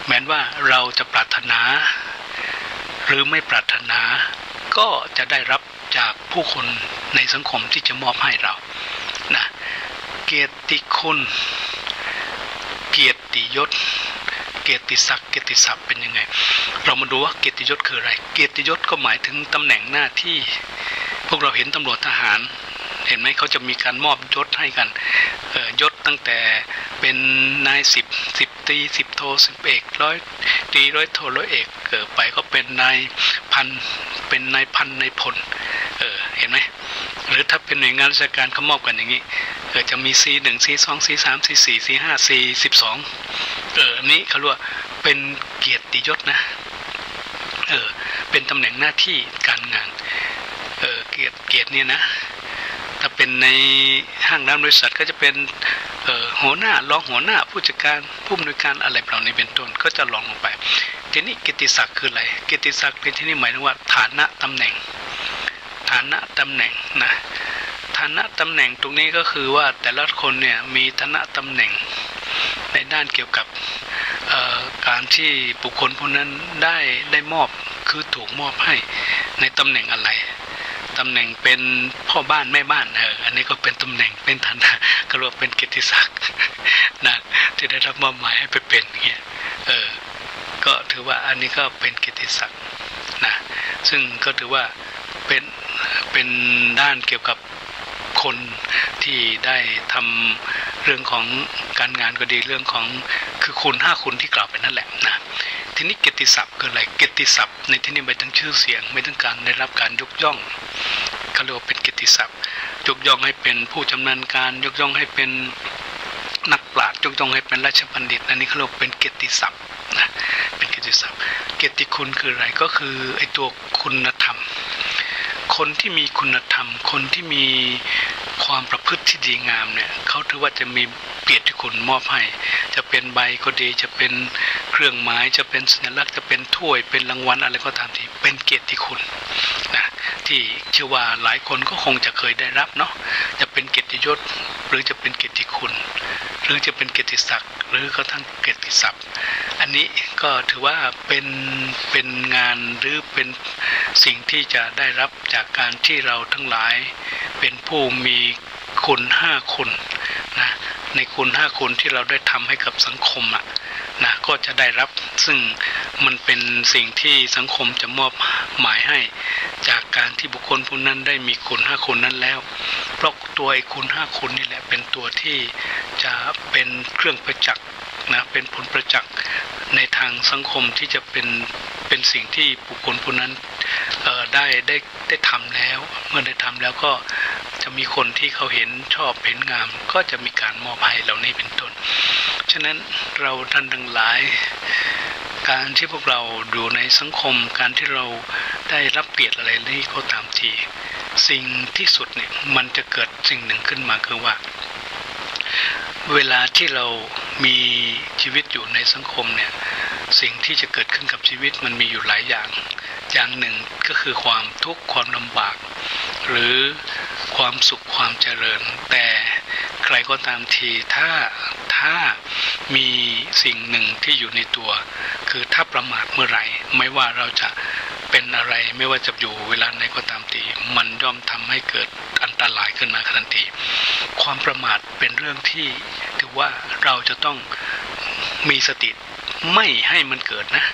แม้ว่าเราจะปรารถนาหรือไม่ปรารถนาก็จะได้รับจากผู้คนในสังคมที่จะมอบให้เรานะเกียรติคุณเกียรติยศเกียรติศักดิ์เกียรติศัพท์เป็นยังไงเรามาดูว่าเกียรติยศคืออะไรเกียรติยศก็หมายถึงตำแหน่งหน้าที่พวกเราเห็นตำรวจทหาร เห็นไหมเขาจะมีการมอบยศให้กันยศตั้งแต่เป็นนายสิบตรี10 โท 10 เอก100 ตรี 100 โท 100 เอกไปก็เป็นนายพันนายพลเห็นไหมหรือถ้าเป็นหน่วยงานราชการเขามอบกันอย่างนี้จะมี C1 C2 C3 C4 C5 C12 อันนี้เขาเรียกว่าเป็นเกียรติยศนะเป็นตำแหน่งหน้าที่การงานเกียรติเนี่ยนะถ้าเป็นในห้างร้านบริษัทก็จะเป็นหัวหน้ารองหัวหน้าผู้จัดการผู้อำนวยการอะไรเหล่านี้เป็นต้นก็จะรองลงไปทีนี้เกียรติศักดิ์คืออะไรเกียรติศักดิ์ในที่นี้หมายถึงว่าฐานะตำแหน่งนะฐานะตำแหน่งตรงนี้ก็คือว่าแต่ละคนเนี่ยมีฐานะตำแหน่งในด้านเกี่ยวกับการที่บุคคลผู้นั้นได้มอบคือถูกมอบให้ในตำแหน่งอะไรตำแหน่งเป็นพ่อบ้านแม่บ้านอันนี้ก็เป็นตำแหน่งเป็นฐานะก็เรียกว่าเป็นเกียรติศักดิ์นะที่ได้รับมอบหมายให้ไปเป็นเงี้ยก็ถือว่าอันนี้ก็เป็นเกียรติศักดิ์นะซึ่งก็ถือว่าเป็นด้านเกี่ยวกับคนที่ได้ทำเรื่องของการงานก็ดีเรื่องของคือคุณ5 คุณที่กล่าวไปนั่นแหละนะทีนี้เกียรติศัพท์คืออะไรเกียรติศัพท์ในที่นี้หมายถึงชื่อเสียงไม่ถึงการได้รับการยกย่องเขาเรียกว่าเป็นเกียรติศัพท์ยกย่องให้เป็นผู้ชำนาญการยกย่องให้เป็นนักปราชญ์ยกย่องให้เป็นราชบัณฑิตอันนี้เขาเรียกเป็นเกียรติศัพท์นะเป็นเกียรติศัพท์เกียรติคุณคืออะไรก็คือไอ้ตัวคุณธรรมคนที่มีคุณธรรมคนที่มีความประพฤติที่ดีงามเนี่ยเขาถือว่าจะมีเกียรติคุณมอบให้จะเป็นใบก็ดีจะเป็นเครื่องหมายจะเป็นสัญลักษณ์จะเป็นถ้วยเป็นรางวัลอะไรก็ตามที่เป็นเกียรติคุณนะที่เชื่อว่าหลายคนก็คงจะเคยได้รับเนาะจะเป็นเกียรติยศหรือจะเป็นเกียรติคุณหรือจะเป็นเกียรติศักดิ์หรือกระทั่งเกียรติศัพท์อันนี้ก็ถือว่าเป็นงานหรือเป็นสิ่งที่จะได้รับจากการที่เราทั้งหลายเป็นผู้มีคุณ5 คุณนะในคุณ5 คุณที่เราได้ทำให้กับสังคมนะก็จะได้รับซึ่งมันเป็นสิ่งที่สังคมจะมอบหมายให้จากการที่บุคคลผู้นั้นได้มีคุณ5 คุณนั้นแล้วเพราะตัวไอ้คุณ5 คุณนี่แหละเป็นตัวที่จะเป็นเครื่องประจักษ์นะเป็นผลประจักษ์ในทางสังคมที่จะเป็นสิ่งที่บุคคลผู้นั้นได้ทำแล้วเมื่อได้ทำแล้วก็จะมีคนที่เขาเห็นชอบเห็นงามก็จะมีการมอบให้เหล่านี้เป็นต้นฉะนั้นเราท่านทั้งหลายการที่พวกเราอยู่ในสังคมการที่เราได้รับเกียรติอะไรนี่ก็ตามทีสิ่งที่สุดเนี่ยมันจะเกิดสิ่งหนึ่งขึ้นมาคือว่าเวลาที่เรามีชีวิตอยู่ในสังคมเนี่ยสิ่งที่จะเกิดขึ้นกับชีวิตมันมีอยู่หลายอย่างหนึ่งก็คือความทุกข์ความลำบากหรือความสุขความเจริญแต่ใครก็ตามทีถ้ามีสิ่งหนึ่งที่อยู่ในตัวคือถ้าประมาทเมื่อไหร่ไม่ว่าเราจะเป็นอะไรไม่ว่าจะอยู่เวลาไหนก็ตามทีมันย่อมทำให้เกิดอันตรายขึ้นมาทันทีความประมาทเป็นเรื่องที่ถือว่าเราจะต้องมีสติไม่ให้มันเกิดนะ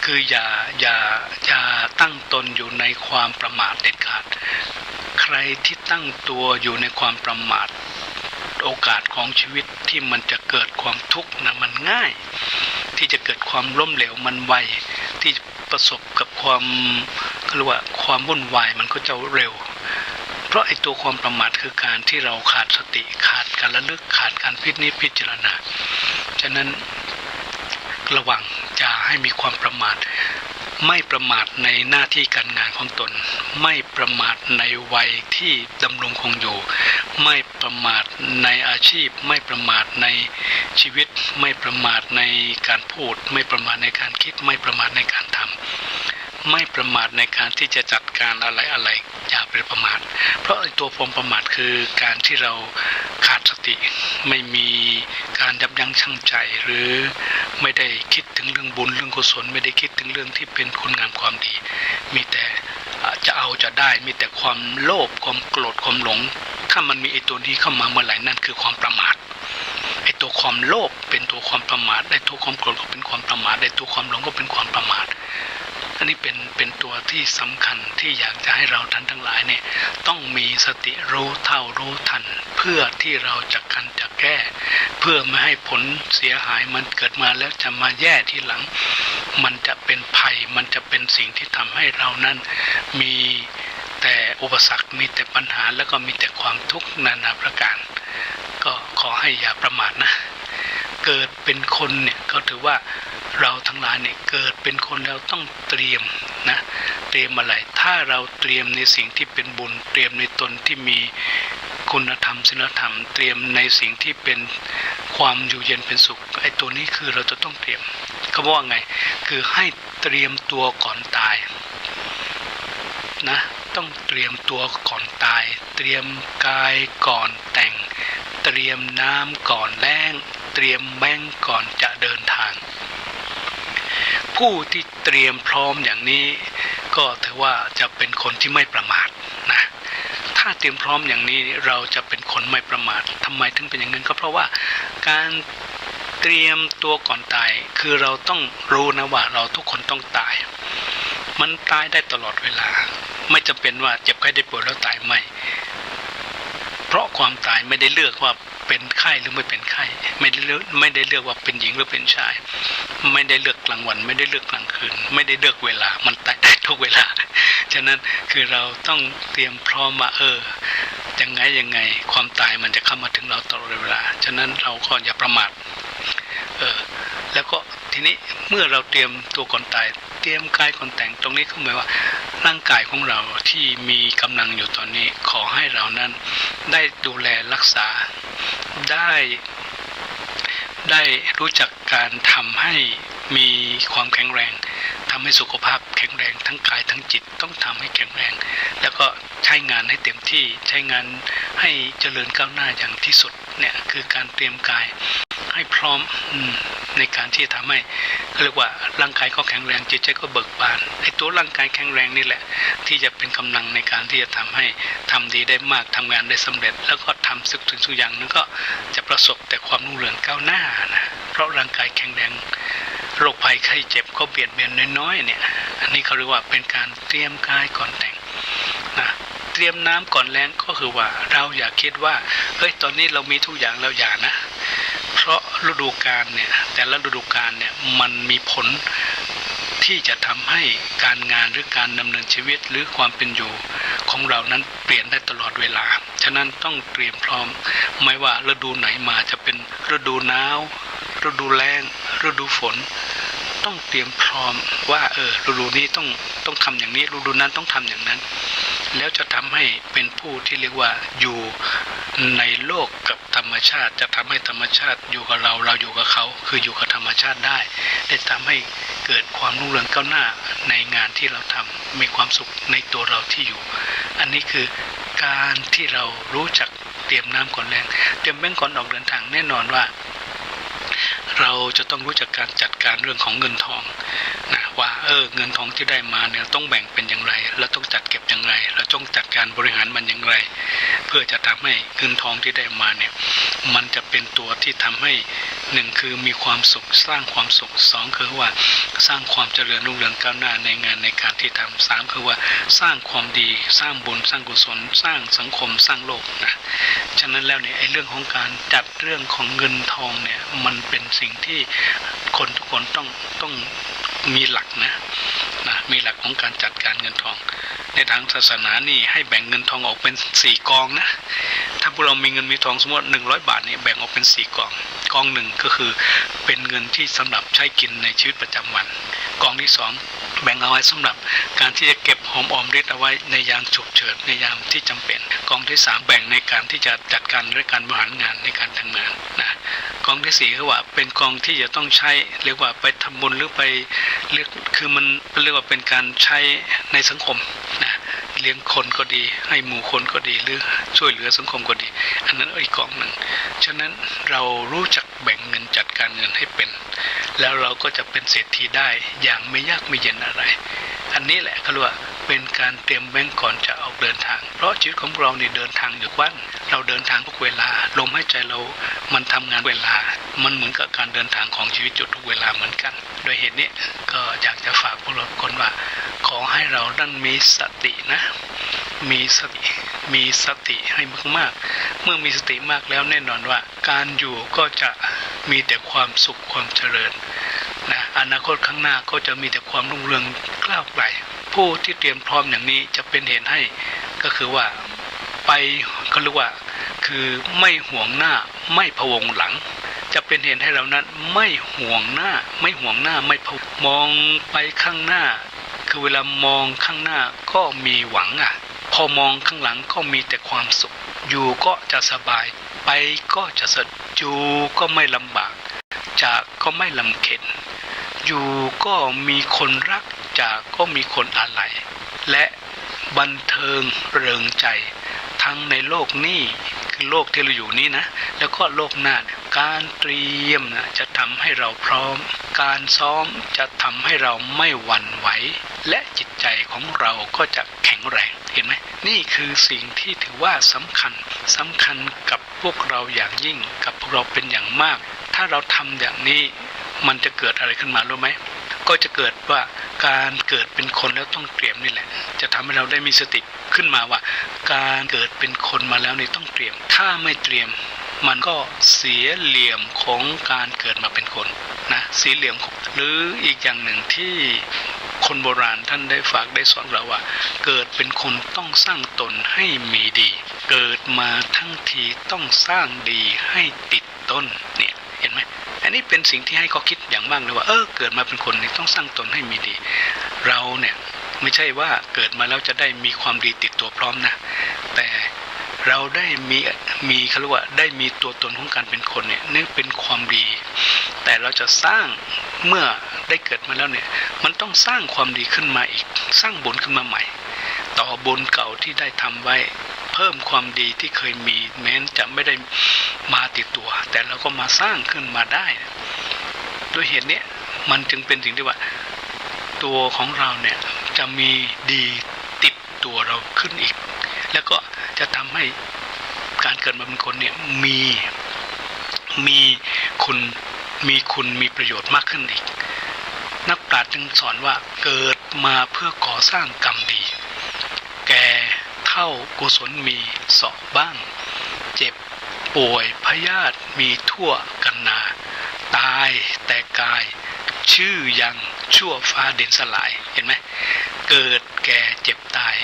คืออย่าตั้งตนอยู่ในความประมาทเด็ดขาดใครที่ตั้งตัวอยู่ในความประมาทโอกาสของชีวิตที่มันจะเกิดความทุกข์นะมันง่ายที่จะเกิดความล้มเหลวมันไวที่ประสบกับความเรียกว่าความวุ่นวายมันก็จะเร็วเพราะไอ้ตัวความประมาทคือการที่เราขาดสติขาดการระลึกขาดการพิจารณาฉะนั้นระวังอย่าให้มีความประมาทไม่ประมาทในหน้าที่การงานของตนไม่ประมาทในวัยที่ดำรงคงอยู่ไม่ประมาทในอาชีพไม่ประมาทในชีวิตไม่ประมาทในการพูดไม่ประมาทในการคิดไม่ประมาทในการทำไม่ประมาทในการที่จะจัดการอะไรอย่าไปประมาทเพราะตัวความประมาทคือการที่เราขาดสติไม่มีการยับยั้งชั่งใจหรือไม่ได้คิดถึงเรื่องบุญเรื่องกุศลไม่ได้คิดถึงเรื่องที่เป็นคุณงามความดีมีแต่จะเอาจะได้มีแต่ความโลภความโกรธความหลงถ้ามันมีไอ้ตัวนี้เข้ามาเมื่อไหร่นั่นคือความประมาทไอ้ตัวความโลภเป็นตัวความประมาทไอ้ตัวความโกรธก็เป็นความประมาทไอ้ตัวความหลงก็เป็นความประมาท อันนี้เป็นตัวที่สำคัญที่อยากจะให้เราท่านทั้งหลายเนี่ยต้องมีสติรู้เท่ารู้ทันเพื่อที่เราจะแก้เพื่อไม่ให้ผลเสียหายมันเกิดมาแล้วจะมาแย่ทีหลังมันจะเป็นภัยมันจะเป็นสิ่งที่ทำให้เรานั้นมีแต่อุปสรรคมีแต่ปัญหาแล้วก็มีแต่ความทุกข์นานาประการก็ขอให้อย่าประมาทนะเกิดเป็นคนเนี่ยก็ถือว่าเราทั้งหลายเนี่ยเกิดเป็นคนเราต้องเตรียมนะเตรียมอะไรถ้าเราเตรียมในสิ่งที่เป็นบุญเตรียมในตนที่มีคุณธรรมศีลธรรมเตรียมในสิ่งที่เป็นความอยู่เย็นเป็นสุขไอ้ตัวนี้คือเราจะต้องเตรียมเขาบอกว่าไงคือให้เตรียมตัวก่อนตายนะต้องเตรียมตัวก่อนตายเตรียมกายก่อนแต่งเตรียมน้ำก่อนแล้งเตรียมแบงก่อนจะเดินทางผู้ที่เตรียมพร้อมอย่างนี้ก็ถือว่าจะเป็นคนที่ไม่ประมาทนะถ้าเตรียมพร้อมอย่างนี้เราจะเป็นคนไม่ประมาททำไมถึงเป็นอย่างนั้นก็เพราะว่าการเตรียมตัวก่อนตายคือเราต้องรู้นะว่าเราทุกคนต้องตายมันตายได้ตลอดเวลาไม่จำเป็นว่าเจ็บไข้ได้ป่วยแล้วตายไม่เพราะความตายไม่ได้เลือกว่าเป็นไข้หรือไม่เป็นไข้ไม่ได้เลือกว่าเป็นหญิงหรือเป็นชายไม่ได้เลือกกลางวันไม่ได้เลือกกลางคืนไม่ได้เลือกเวลามันตายได้ทุกเวลาฉะนั้นคือเราต้องเตรียมพร้อมมายังไงความตายมันจะเข้ามาถึงเราตลอดเวลาฉะนั้นเราก็อย่าประมาทแล้วก็ทีนี้เมื่อเราเตรียมตัวก่อนตายเตรียมกายก่อนแต่งตรงนี้ก็หมายว่าร่างกายของเราที่มีกำลังอยู่ตอนนี้ขอให้เรานั้นได้ดูแลรักษาได้รู้จักการทำให้มีความแข็งแรงทำให้สุขภาพแข็งแรงทั้งกายทั้งจิตต้องทำให้แข็งแรงแล้วก็ใช้งานให้เต็มที่ใช้งานให้เจริญก้าวหน้าอย่างที่สุดเนี่ยคือการเตรียมกายให้พร้อมในการที่จะทำให้เรียกว่าร่างกายก็แข็งแรงจิตใจก็เบิกบานไอ้ตัวร่างกายแข็งแรงนี่แหละที่จะเป็นกำลังในการที่จะทำให้ทำดีได้มากทำงานได้สำเร็จแล้วก็ทำถึงทุกอย่างนั้นก็จะประสบแต่ความรุ่งเรืองก้าวหน้านะเพราะร่างกายแข็งแรงโรคภัยไข้เจ็บก็เบียดเบียนน้อยๆเนี่ยอันนี้เขาเรียกว่าเป็นการเตรียมกายก่อนแต่งนะเตรียมน้ำก่อนแล้งก็คือว่าเราอย่าคิดว่าเฮ้ยตอนนี้เรามีทุกอย่างแล้วอย่านะเพราะฤดูกาลเนี่ยแต่ละฤดูกาลเนี่ยมันมีผลที่จะทำให้การงานหรือการดำเนินชีวิตหรือความเป็นอยู่ของเรานั้นเปลี่ยนได้ตลอดเวลาฉะนั้นต้องเตรียมพร้อมไม่ว่าฤดูไหนมาจะเป็นฤดูหนาวฤดูแล้งฤดูฝนต้องเตรียมพร้อมว่าฤดูนี้ต้องทำอย่างนี้ฤดูนั้นต้องทำอย่างนั้นแล้วจะทำให้เป็นผู้ที่เรียกว่าอยู่ในโลกกับธรรมชาติจะทำให้ธรรมชาติอยู่กับเราอยู่กับเขาคืออยู่กับธรรมชาติได้ทำให้เกิดความรุ่งเรืองก้าวหน้าในงานที่เราทำมีความสุขในตัวเราที่อยู่อันนี้คือการที่เรารู้จักเตรียมน้ำก่อนแรงเตรียมแบงก่อนออกเดินทางแน่นอนว่าเราจะต้องรู้จักการจัดการเรื่องของเงินทองนะว่าเงินทองที่ได้มาเนี่ยต้องแบ่งเป็นอย่างไรเราต้องจัดเก็บอย่างไรเราต้องจัดการบริหารมันอย่างไรเพื่อจะทำให้เงินทองที่ได้มาเนี่ยมันจะเป็นตัวที่ทำให้หนึ่งคือมีความสุขสร้างความสุขสองคือว่าสร้างความเจริญรุ่งเรืองก้าวหน้าในงานในการที่ทำสามคือว่าสร้างความดีสร้างบุญสร้างกุศลสร้างสังคมสร้างโลกนะฉะนั้นแล้วเนี่ยไอ้เรื่องของการจัดเรื่องของเงินทองเนี่ยมันเป็นสิ่งที่คนทุกคนต้องมีหลักนะมีหลักของการจัดการเงินทองในทางศาสนานี่ให้แบ่งเงินทองออกเป็น4กองนะถ้าพวกเรามีเงินมีทองสมมติ100 บาทเนี่ยแบ่งออกเป็น4กองกองหนึ่งก็คือเป็นเงินที่สำหรับใช้กินในชีวิตประจำวันกองที่2แบ่งเอาไว้สำหรับการที่จะเก็บหอมออมริดเอาไว้ในยามฉุกเฉินในยามที่จำเป็นกองที่3แบ่งในการที่จะจัดการและการบริหารงานในการทำงานนะกองที่4คือว่าเป็นกองที่จะต้องใช้เรียกว่าไปทำบุญหรือไปเรียกคือมันเรียกว่าเป็นการใช้ในสังคมนะเลี้ยงคนก็ดีให้หมู่คนก็ดีหรือช่วยเหลือสังคมก็ดีอันนั้นอีกกองหนึ่งฉะนั้นเรารู้จักแบ่งเงินจัดการเงินให้เป็นแล้วเราก็จะเป็นเศรษฐีได้อย่างไม่ยากไม่เย็นอะไรอันนี้แหละเขาเรียกว่า เป็นการเตรียมแบงก์ก่อนจะออกเดินทางเพราะชีวิตของเราเนี่ยเดินทางอยู่วันเราเดินทางทุกเวลาลมหายใจเรามันทำงานเวลามันเหมือนกับการเดินทางของชีวิตจุดทุกเวลาเหมือนกันโดยเหตุนี้ก็อยากจะฝากพวกเราคนว่าขอให้เราดันมีสตินะมีสติให้มากๆเมื่อมีสติมากแล้วแน่นอนว่าการอยู่ก็จะมีแต่ความสุขความเจริญนะอนาคตข้างหน้าก็จะมีแต่ความรุ่งเรืองก้าวไกลผู้ที่เตรียมพร้อมอย่างนี้จะเป็นเหตุให้ก็คือว่าไปเขาเรียกว่าคือไม่ห่วงหน้าไม่พะวงหลังจะเป็นเหตุให้เรานั้นไม่ห่วงหน้าไม่พะวงมองไปข้างหน้าคือเวลามองข้างหน้าก็มีหวังพอมองข้างหลังก็มีแต่ความสุขอยู่ก็จะสบายไปก็จะสะดวกอยู่ก็ไม่ลำบากจากก็ไม่ลำเค็ญอยู่ก็มีคนรักจากก็มีคนอาลัยและบันเทิงเริงใจทั้งในโลกนี้คือโลกที่เราอยู่นี้นะแล้วก็โลกหน้าการเตรียมจะทำให้เราพร้อมการซ้อมจะทำให้เราไม่หวั่นไหวและจิตใจของเราก็จะแข็งแรงเห็นไหมนี่คือสิ่งที่ถือว่าสำคัญกับพวกเราอย่างยิ่งกับพวกเราเป็นอย่างมากถ้าเราทำอย่างนี้มันจะเกิดอะไรขึ้นมารู้ไหมก็จะเกิดว่าการเกิดเป็นคนแล้วต้องเตรียมนี่แหละจะทำให้เราได้มีสติขึ้นมาว่าการเกิดเป็นคนมาแล้วนี่ต้องเตรียมถ้าไม่เตรียมมันก็เสียเหลี่ยมของการเกิดมาเป็นคนนะเสียเหลี่ยมหรืออีกอย่างหนึ่งที่คนโบราณท่านได้ฝากได้สอนเราว่าเกิดเป็นคนต้องสร้างตนให้มีดีเกิดมาทั้งทีต้องสร้างดีให้ติดต้นเนี่ยเห็นไหมอันนี้เป็นสิ่งที่ให้เขาคิดอย่างมากเลยว่าเกิดมาเป็นคนนี่ต้องสร้างตนให้มีดีเราเนี่ยไม่ใช่ว่าเกิดมาแล้วจะได้มีความดีติดตัวพร้อมนะแต่เราได้มีเขาเรียกว่าได้มีตัวตนของการเป็นคนเนี่ยนี่เป็นความดีแต่เราจะสร้างเมื่อได้เกิดมาแล้วเนี่ยมันต้องสร้างความดีขึ้นมาอีกสร้างบุญขึ้นมาใหม่ต่อบุญเก่าที่ได้ทำไว้เพิ่มความดีที่เคยมีแม้จะไม่ได้มาติดตัวแต่เราก็มาสร้างขึ้นมาได้ด้วยเหตุนี้มันจึงเป็นสิ่งที่ว่าตัวของเราเนี่ยจะมีดีติดตัวเราขึ้นอีกแล้วก็จะทำให้การเกิดมาเป็นคนเนี่ยมีคุณมีประโยชน์มากขึ้นอีกนักปราชญ์จึงสอนว่าเกิดมาเพื่อก่อสร้างกรรมดีแก่เฒ่ากุศลมีเสาะบ้างเจ็บป่วยพยาธิมีทั่วกันนาตายแต่กายชื่อยังชั่วฟ้าดินสลายเห็นไหมเกิดแก่เจ็บตาย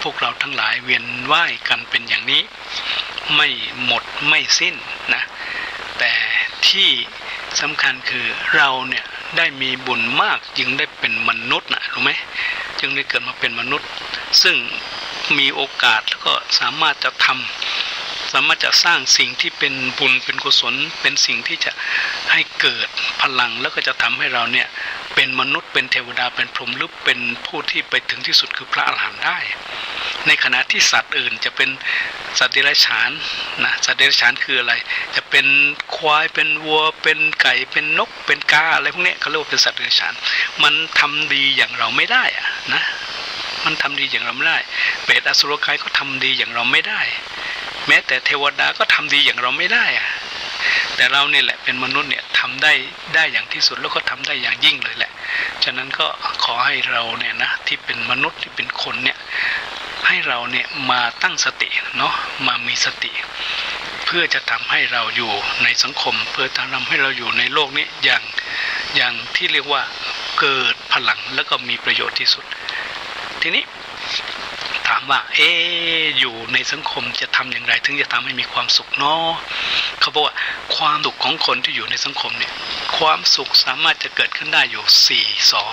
พวกเราทั้งหลายเวียนว่ายกันเป็นอย่างนี้ไม่หมดไม่สิ้นนะแต่ที่สำคัญคือเราเนี่ยได้มีบุญมากจึงได้เป็นมนุษย์นะรู้ไหมจึงได้เกิดมาเป็นมนุษย์ซึ่งมีโอกาสแล้วก็สามารถจะสร้างสิ่งที่เป็นบุญเป็นกุศลเป็นสิ่งที่จะให้เกิดพลังแล้วก็จะทำให้เราเนี่ยเป็นมนุษย์เป็นเทวดาเป็นพรหมหรือเป็นผู้ที่ไปถึงที่สุดคือพระอรหันต์ได้ในขณะที่สัตว์อื่นจะเป็นสัตว์เดรัจฉานนะสัตว์เดรัจฉานคืออะไรจะเป็นควายเป็นวัวเป็นไก่เป็นนกเป็นกาอะไรพวกนี้เขาเรียกว่าเป็นสัตว์เดรัจฉานมันทำดีอย่างเราไม่ได้นะมันทำดีอย่างเราไม่ได้เปรตอสุรกายก็ทำดีอย่างเราไม่ได้แม้แต่เทวดาก็ทำดีอย่างเราไม่ได้แต่เราเนี่ยแหละเป็นมนุษย์เนี่ยทำได้อย่างที่สุดแล้วก็ทำได้อย่างยิ่งเลยแหละฉะนั้นก็ขอให้เราเนี่ยนะที่เป็นมนุษย์ที่เป็นคนเนี่ยให้เราเนี่ยมาตั้งสติเนาะมามีสติเพื่อจะทำให้เราอยู่ในสังคมเพื่อทำให้เราอยู่ในโลกนี้อย่างที่เรียกว่าเกิดพลังแล้วก็มีประโยชน์ที่สุดทีนี้ถามว่าอยู่ในสังคมจะทำอย่างไรถึงจะทำให้มีความสุขเนาะเขาบอกว่าความสุขของคนที่อยู่ในสังคมเนี่ยความสุขสามารถจะเกิดขึ้นได้อยู่4 สอ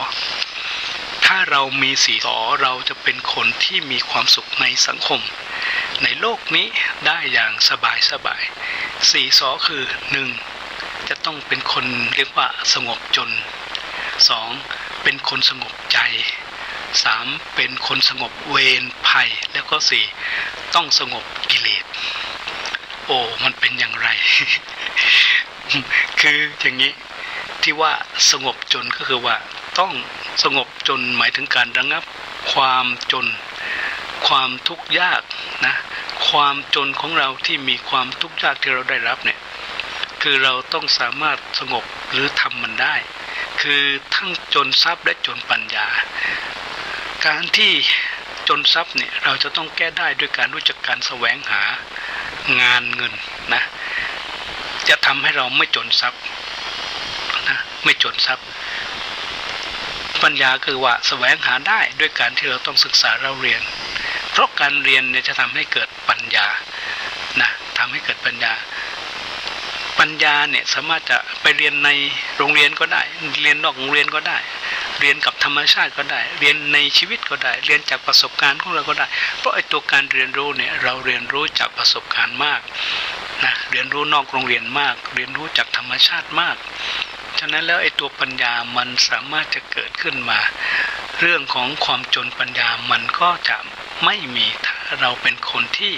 ถ้าเรามี4 สอเราจะเป็นคนที่มีความสุขในสังคมในโลกนี้ได้อย่างสบาย4 สอคือ1จะต้องเป็นคนเรียกว่าสงบจน2เป็นคนสงบใจ3เป็นคนสงบเวรภัยแล้วก็4ต้องสงบกิเลสมันเป็นอย่างไร คืออย่างนี้ที่ว่าสงบจนก็คือว่าต้องสงบจนหมายถึงการระงับ ความจนความทุกข์ยากนะความจนของเราที่มีความทุกข์ยากที่เราได้รับเนี่ยคือเราต้องสามารถสงบหรือทำมันได้คือทั้งจนทรัพย์และจนปัญญาการที่จนทรัพย์เนี่ยเราจะต้องแก้ได้ด้วยการรู้จักการแสวงหางานเงินนะจะทำให้เราไม่จนทรัพย์นะไม่จนทรัพย์ปัญญาคือว่าแสวงหาได้ด้วยการที่เราต้องศึกษาเราเรียนเพราะการเรียนเนี่ยจะทำให้เกิดปัญญานะทำให้เกิดปัญญาเนี่ยสามารถจะไปเรียนในโรงเรียนก็ได้เรียนนอกโรงเรียนก็ได้เรียนกับธรรมชาติก็ได้เรียนในชีวิตก็ได้เรียนจากประสบการณ์ของเราก็ได้เพราะไอ้ตัวการเรียนรู้เนี่ยเราเรียนรู้จากประสบการณ์มากนะเรียนรู้นอกโรงเรียนมากเรียนรู้จากธรรมชาติมากฉะนั้นแล้วไอ้ตัวปัญญามันสามารถจะเกิดขึ้นมาเรื่องของความจนปัญญามันก็จะไม่มีถ้าเราเป็นคนที่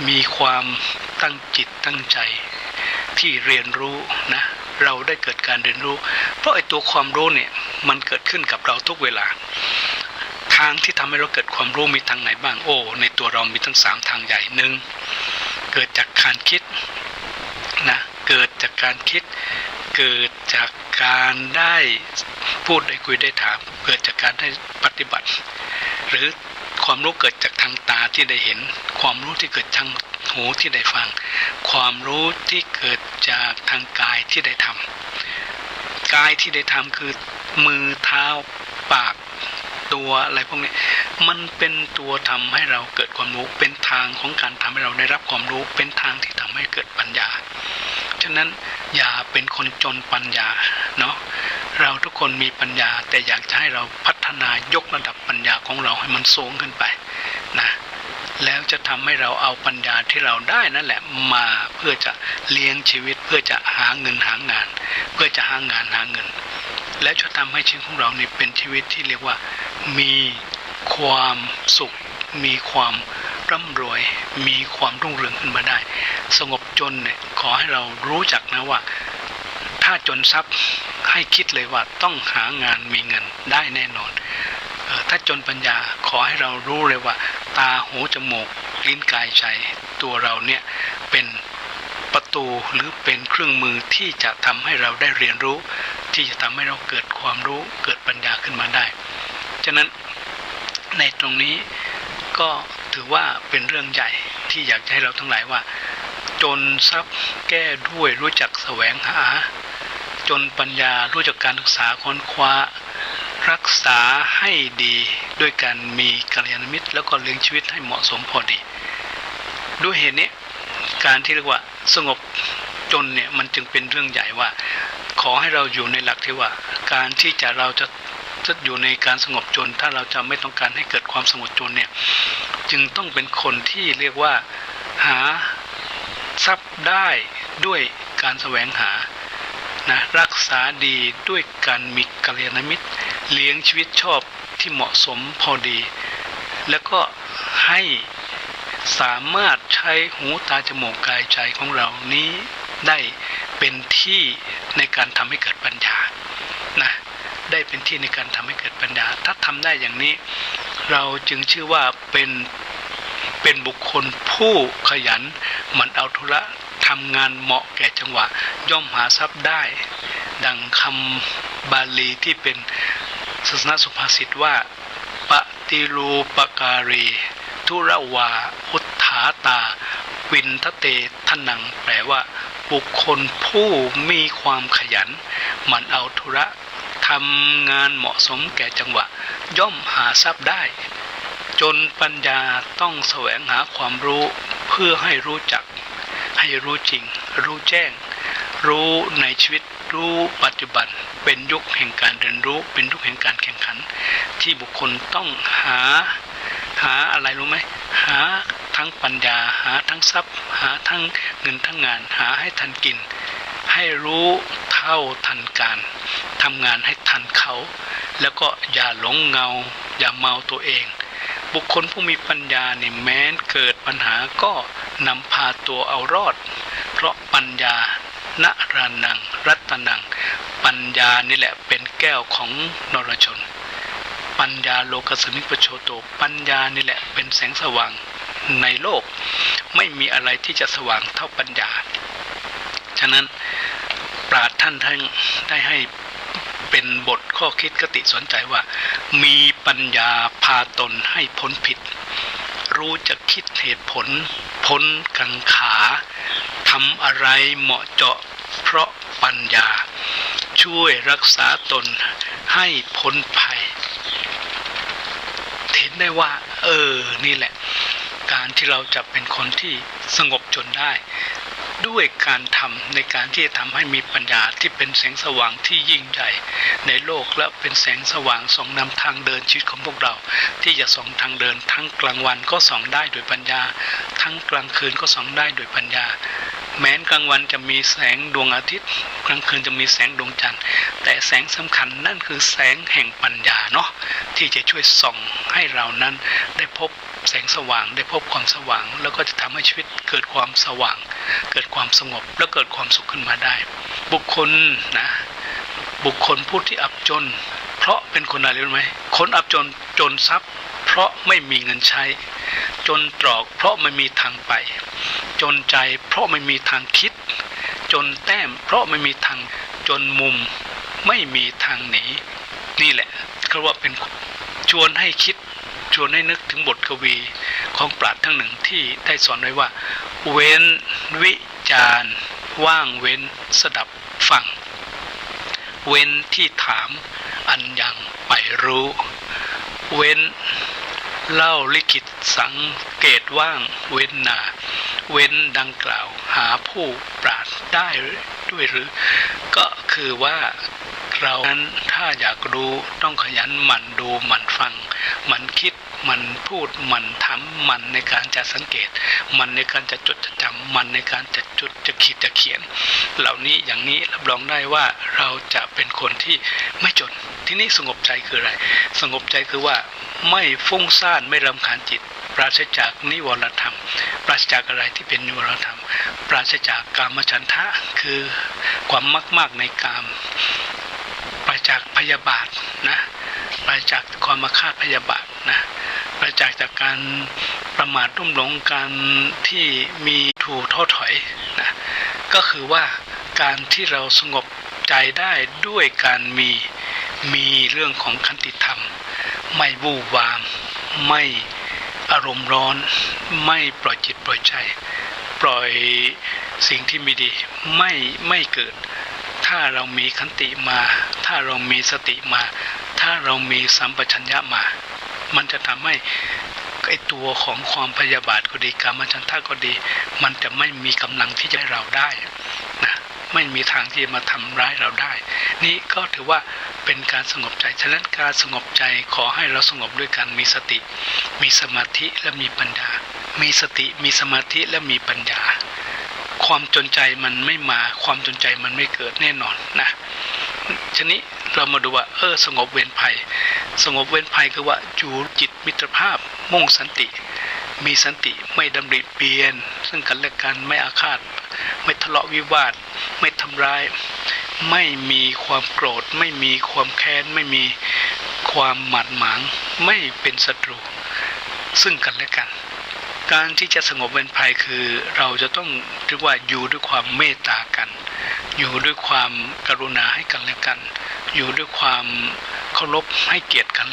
มีความตั้งจิตตั้งใจที่เรียนรู้นะเราได้เกิดการเรียนรู้เพราะไอ้ตัวความรู้เนี่ยมันเกิดขึ้นกับเราทุกเวลาทางที่ทำให้เราเกิดความรู้มีทางไหนบ้างในตัวเรามีทั้ง3ทางใหญ่1เกิดจากการคิดนะเกิดจากการคิดเกิดจากการได้พูดได้คุยได้ถามเกิดจากการได้ปฏิบัติหรือความรู้เกิดจากทางตาที่ได้เห็นความรู้ที่เกิดทางหูที่ได้ฟังความรู้ที่เกิดจากทางกายที่ได้ทำกายที่ได้ทำคือมือเท้าปากตัวอะไรพวกนี้มันเป็นตัวทำให้เราเกิดความรู้เป็นทางของการทำให้เราได้รับความรู้เป็นทางที่ทำให้เกิดปัญญาฉะนั้นอย่าเป็นคนจนปัญญาเนาะเราทุกคนมีปัญญาแต่อยากจะให้เราพัฒนายกระดับปัญญาของเราให้มันสูงขึ้นไปนะแล้วจะทำให้เราเอาปัญญาที่เราได้นั่นแหละมาเพื่อจะเลี้ยงชีวิตเพื่อจะหาเงินหางานเพื่อจะหางานหาเงินและจะทำให้ชีวิตของเรานี่เป็นชีวิตที่เรียกว่ามีความสุขมีความร่ำรวยมีความรุ่งเรืองขึ้นมาได้สงบจนเนี่ยขอให้เรารู้จักนะว่าถ้าจนทรัพย์ให้คิดเลยว่าต้องหางานมีเงินได้แน่นอนถ้าจนปัญญาขอให้เรารู้เลยว่าตาหูจมูกลิ้นกายใจตัวเราเนี่ยเป็นประตูหรือเป็นเครื่องมือที่จะทำให้เราได้เรียนรู้ที่จะทำให้เราเกิดความรู้เกิดปัญญาขึ้นมาได้ฉะนั้นในตรงนี้ก็ถือว่าเป็นเรื่องใหญ่ที่อยากให้เราทั้งหลายว่าจนทรัพย์แก้ด้วยรู้จักแสวงหาจนปัญญารู้จักการศึกษาค้นคว้ารักษาให้ดีด้วยการมีกัลยาณมิตรแล้วก็เลี้ยงชีวิตให้เหมาะสมพอดีด้วยเหตุนี้การที่เรียกว่าสงบจนเนี่ยมันจึงเป็นเรื่องใหญ่ว่าขอให้เราอยู่ในหลักที่ว่าการที่เราจะอยู่ในการสงบจนถ้าเราจะไม่ต้องการให้เกิดความสงบจนเนี่ยจึงต้องเป็นคนที่เรียกว่าหาทรัพย์ได้ด้วยการแสวงหานะรักษาดีด้วยการมีกัลยาณมิตรเลี้ยงชีวิตชอบที่เหมาะสมพอดีแล้วก็ให้สามารถใช้หูตาจมูกกายใจของเรานี้ได้เป็นที่ในการทำให้เกิดปัญญานะได้เป็นที่ในการทำให้เกิดปัญญาถ้าทำได้อย่างนี้เราจึงชื่อว่าเป็นบุคคลผู้ขยันหมั่นเอาธุระทำงานเหมาะแก่จังหวะย่อมหาทรัพย์ได้ดังคำบาลีที่เป็นศาสนสุภาษิตว่าปฏิรูปการีธุระวาอุทธาตาวินทเตทนังแปลว่าบุคคลผู้มีความขยันหมั่นเอาธุระทำงานเหมาะสมแก่จังหวะย่อมหาทรัพย์ได้จนปัญญาต้องแสวงหาความรู้เพื่อให้รู้จักให้รู้จริงรู้แจ้งรู้ในชีวิตรู้ปัจจุบันเป็นยุคแห่งการเรียนรู้เป็นยุคแห่งการแข่งขันที่บุคคลต้องหาอะไรรู้ไหมหาทั้งปัญญาหาทั้งทรัพย์หาทั้งเงินทั้งงานหาให้ทันกินให้รู้เท่าทันการทำงานให้ทันเขาแล้วก็อย่าหลงเงาอย่าเมาตัวเองบุคคลผู้มีปัญญาเนี่ยแม้เกิดปัญหาก็นำพาตัวเอารอดเพราะปัญญานรานังรัตนังปัญญานี่แหละเป็นแก้วของนรชน ปัญญาโลกัสสมิงปโชโตปัญญานี่แหละเป็นแสงสว่างในโลกไม่มีอะไรที่จะสว่างเท่าปัญญาฉะนั้นปราชญ์ท่านได้ให้เป็นบทข้อคิดคติสอนใจว่ามีปัญญาพาตนให้พ้นผิดรู้จักคิดเหตุผลพ้นกังขาทำอะไรเหมาะเจาะเพราะปัญญาช่วยรักษาตนให้พ้นภัยเห็นได้ว่านี่แหละการที่เราจะเป็นคนที่สงบจนได้ด้วยการทำในการที่จะทำให้มีปัญญาที่เป็นแสงสว่างที่ยิ่งใหญ่ในโลกและเป็นแสงสว่างส่องนำทางเดินชีวิตของพวกเราที่จะส่องทางเดินทั้งกลางวันก็ส่องได้โดยปัญญาทั้งกลางคืนก็ส่องได้โดยปัญญาแม้กลางวันจะมีแสงดวงอาทิตย์กลางคืนจะมีแสงดวงจันทร์แต่แสงสำคัญนั่นคือแสงแห่งปัญญาเนาะที่จะช่วยส่องให้เรานั้นได้พบแสงสว่างได้พบความสว่างแล้วก็จะทำให้ชีวิตเกิดความสว่างเกิดความสงบและเกิดความสุขขึ้นมาได้บุคคลผู้ที่อับจนเพราะเป็นคนอะไรรู้ไหมคนอับจนจนทรัพย์เพราะไม่มีเงินใช้จนตรอกเพราะไม่มีทางไปจนใจเพราะไม่มีทางคิดจนแต้มเพราะไม่มีทางจนมุมไม่มีทางหนีนี่แหละเขาว่าเป็นชวนให้คิดชวนให้นึกถึงบทกวีของปราชญ์ทั้งหนึ่งที่ได้สอนไว้ว่าเว้นวิจารณ์ว่างเว้นสดับฟังเว้นที่ถามอันยังไปรู้เว้นเล่าลิขิตสังเกตว่างเว้นนาเว้นดังกล่าวหาผู้ปราชญ์ได้ด้วยหรือก็คือว่าเรานั้นถ้าอยากรู้ต้องขยันหมั่นดูหมั่นฟังหมั่นคิดหมั่นพูดหมั่นถามหมั่นในการจะสังเกตหมั่นในการจะจดจะจำหมั่นในการจะจดจะคิดจะเขียนเหล่านี้อย่างนี้รับรองได้ว่าเราจะเป็นคนที่ไม่จนที่นี่สงบใจคืออะไรสงบใจคือว่าไม่ฟุ้งซ่านไม่รำคาญจิตปราศจากนิวรธรรมปราศจากอะไรที่เป็นนิวรธรรมปราศจากกามฉันทะคือความมากในกามปราศจากพยาบาทนะปราศจากความมาฆาตพยาบาทนะปราศจากการประมาทรุ่มหลงการที่มีถูกท้อถอยนะก็คือว่าการที่เราสงบใจได้ด้วยการมีเรื่องของขันติธรรมไม่วู่วามไม่อารมณ์ร้อนไม่ปล่อยจิตปล่อยใจปล่อยสิ่งที่ไม่ดีไม่เกิดถ้าเรามีขันติมาถ้าเรามีสติมาถ้าเรามีสัมปชัญญะมามันจะทำให้ไอตัวของความพยาบาทก็ดีกามฉันทะก็ดีมันจะไม่มีกำลังที่จะให้เราได้นะไม่มีทางที่จะมาทำร้ายเราได้นี่ก็ถือว่าเป็นการสงบใจฉะนั้นการสงบใจขอให้เราสงบด้วยการมีสติมีสมาธิและมีปัญญามีสติมีสมาธิและมีปัญญาความจนใจมันไม่มาความจนใจมันไม่เกิดแน่นอนนะฉะนี้เรามาดูว่าสงบเว้นภัยสงบเว้นภัยคือว่าอยู่จิตมิตรภาพมุ่งสันติมีสันติไม่ดำริเปลี่ยนซึ่งกันและกันไม่อาฆาตไม่ทะเลาะวิวาทไม่ทำร้ายไม่มีความโกรธไม่มีความแค้นไม่มีความหมาดหมางไม่เป็นศัตรูซึ่งกันและกันการที่จะสงบเว้นภัยคือเราจะต้องเรียกว่าอยู่ด้วยความเมตตากันอยู่ด้วยความกรุณาให้กันและกันอยู่ด้วยความเคารพให้เกียรติกันและ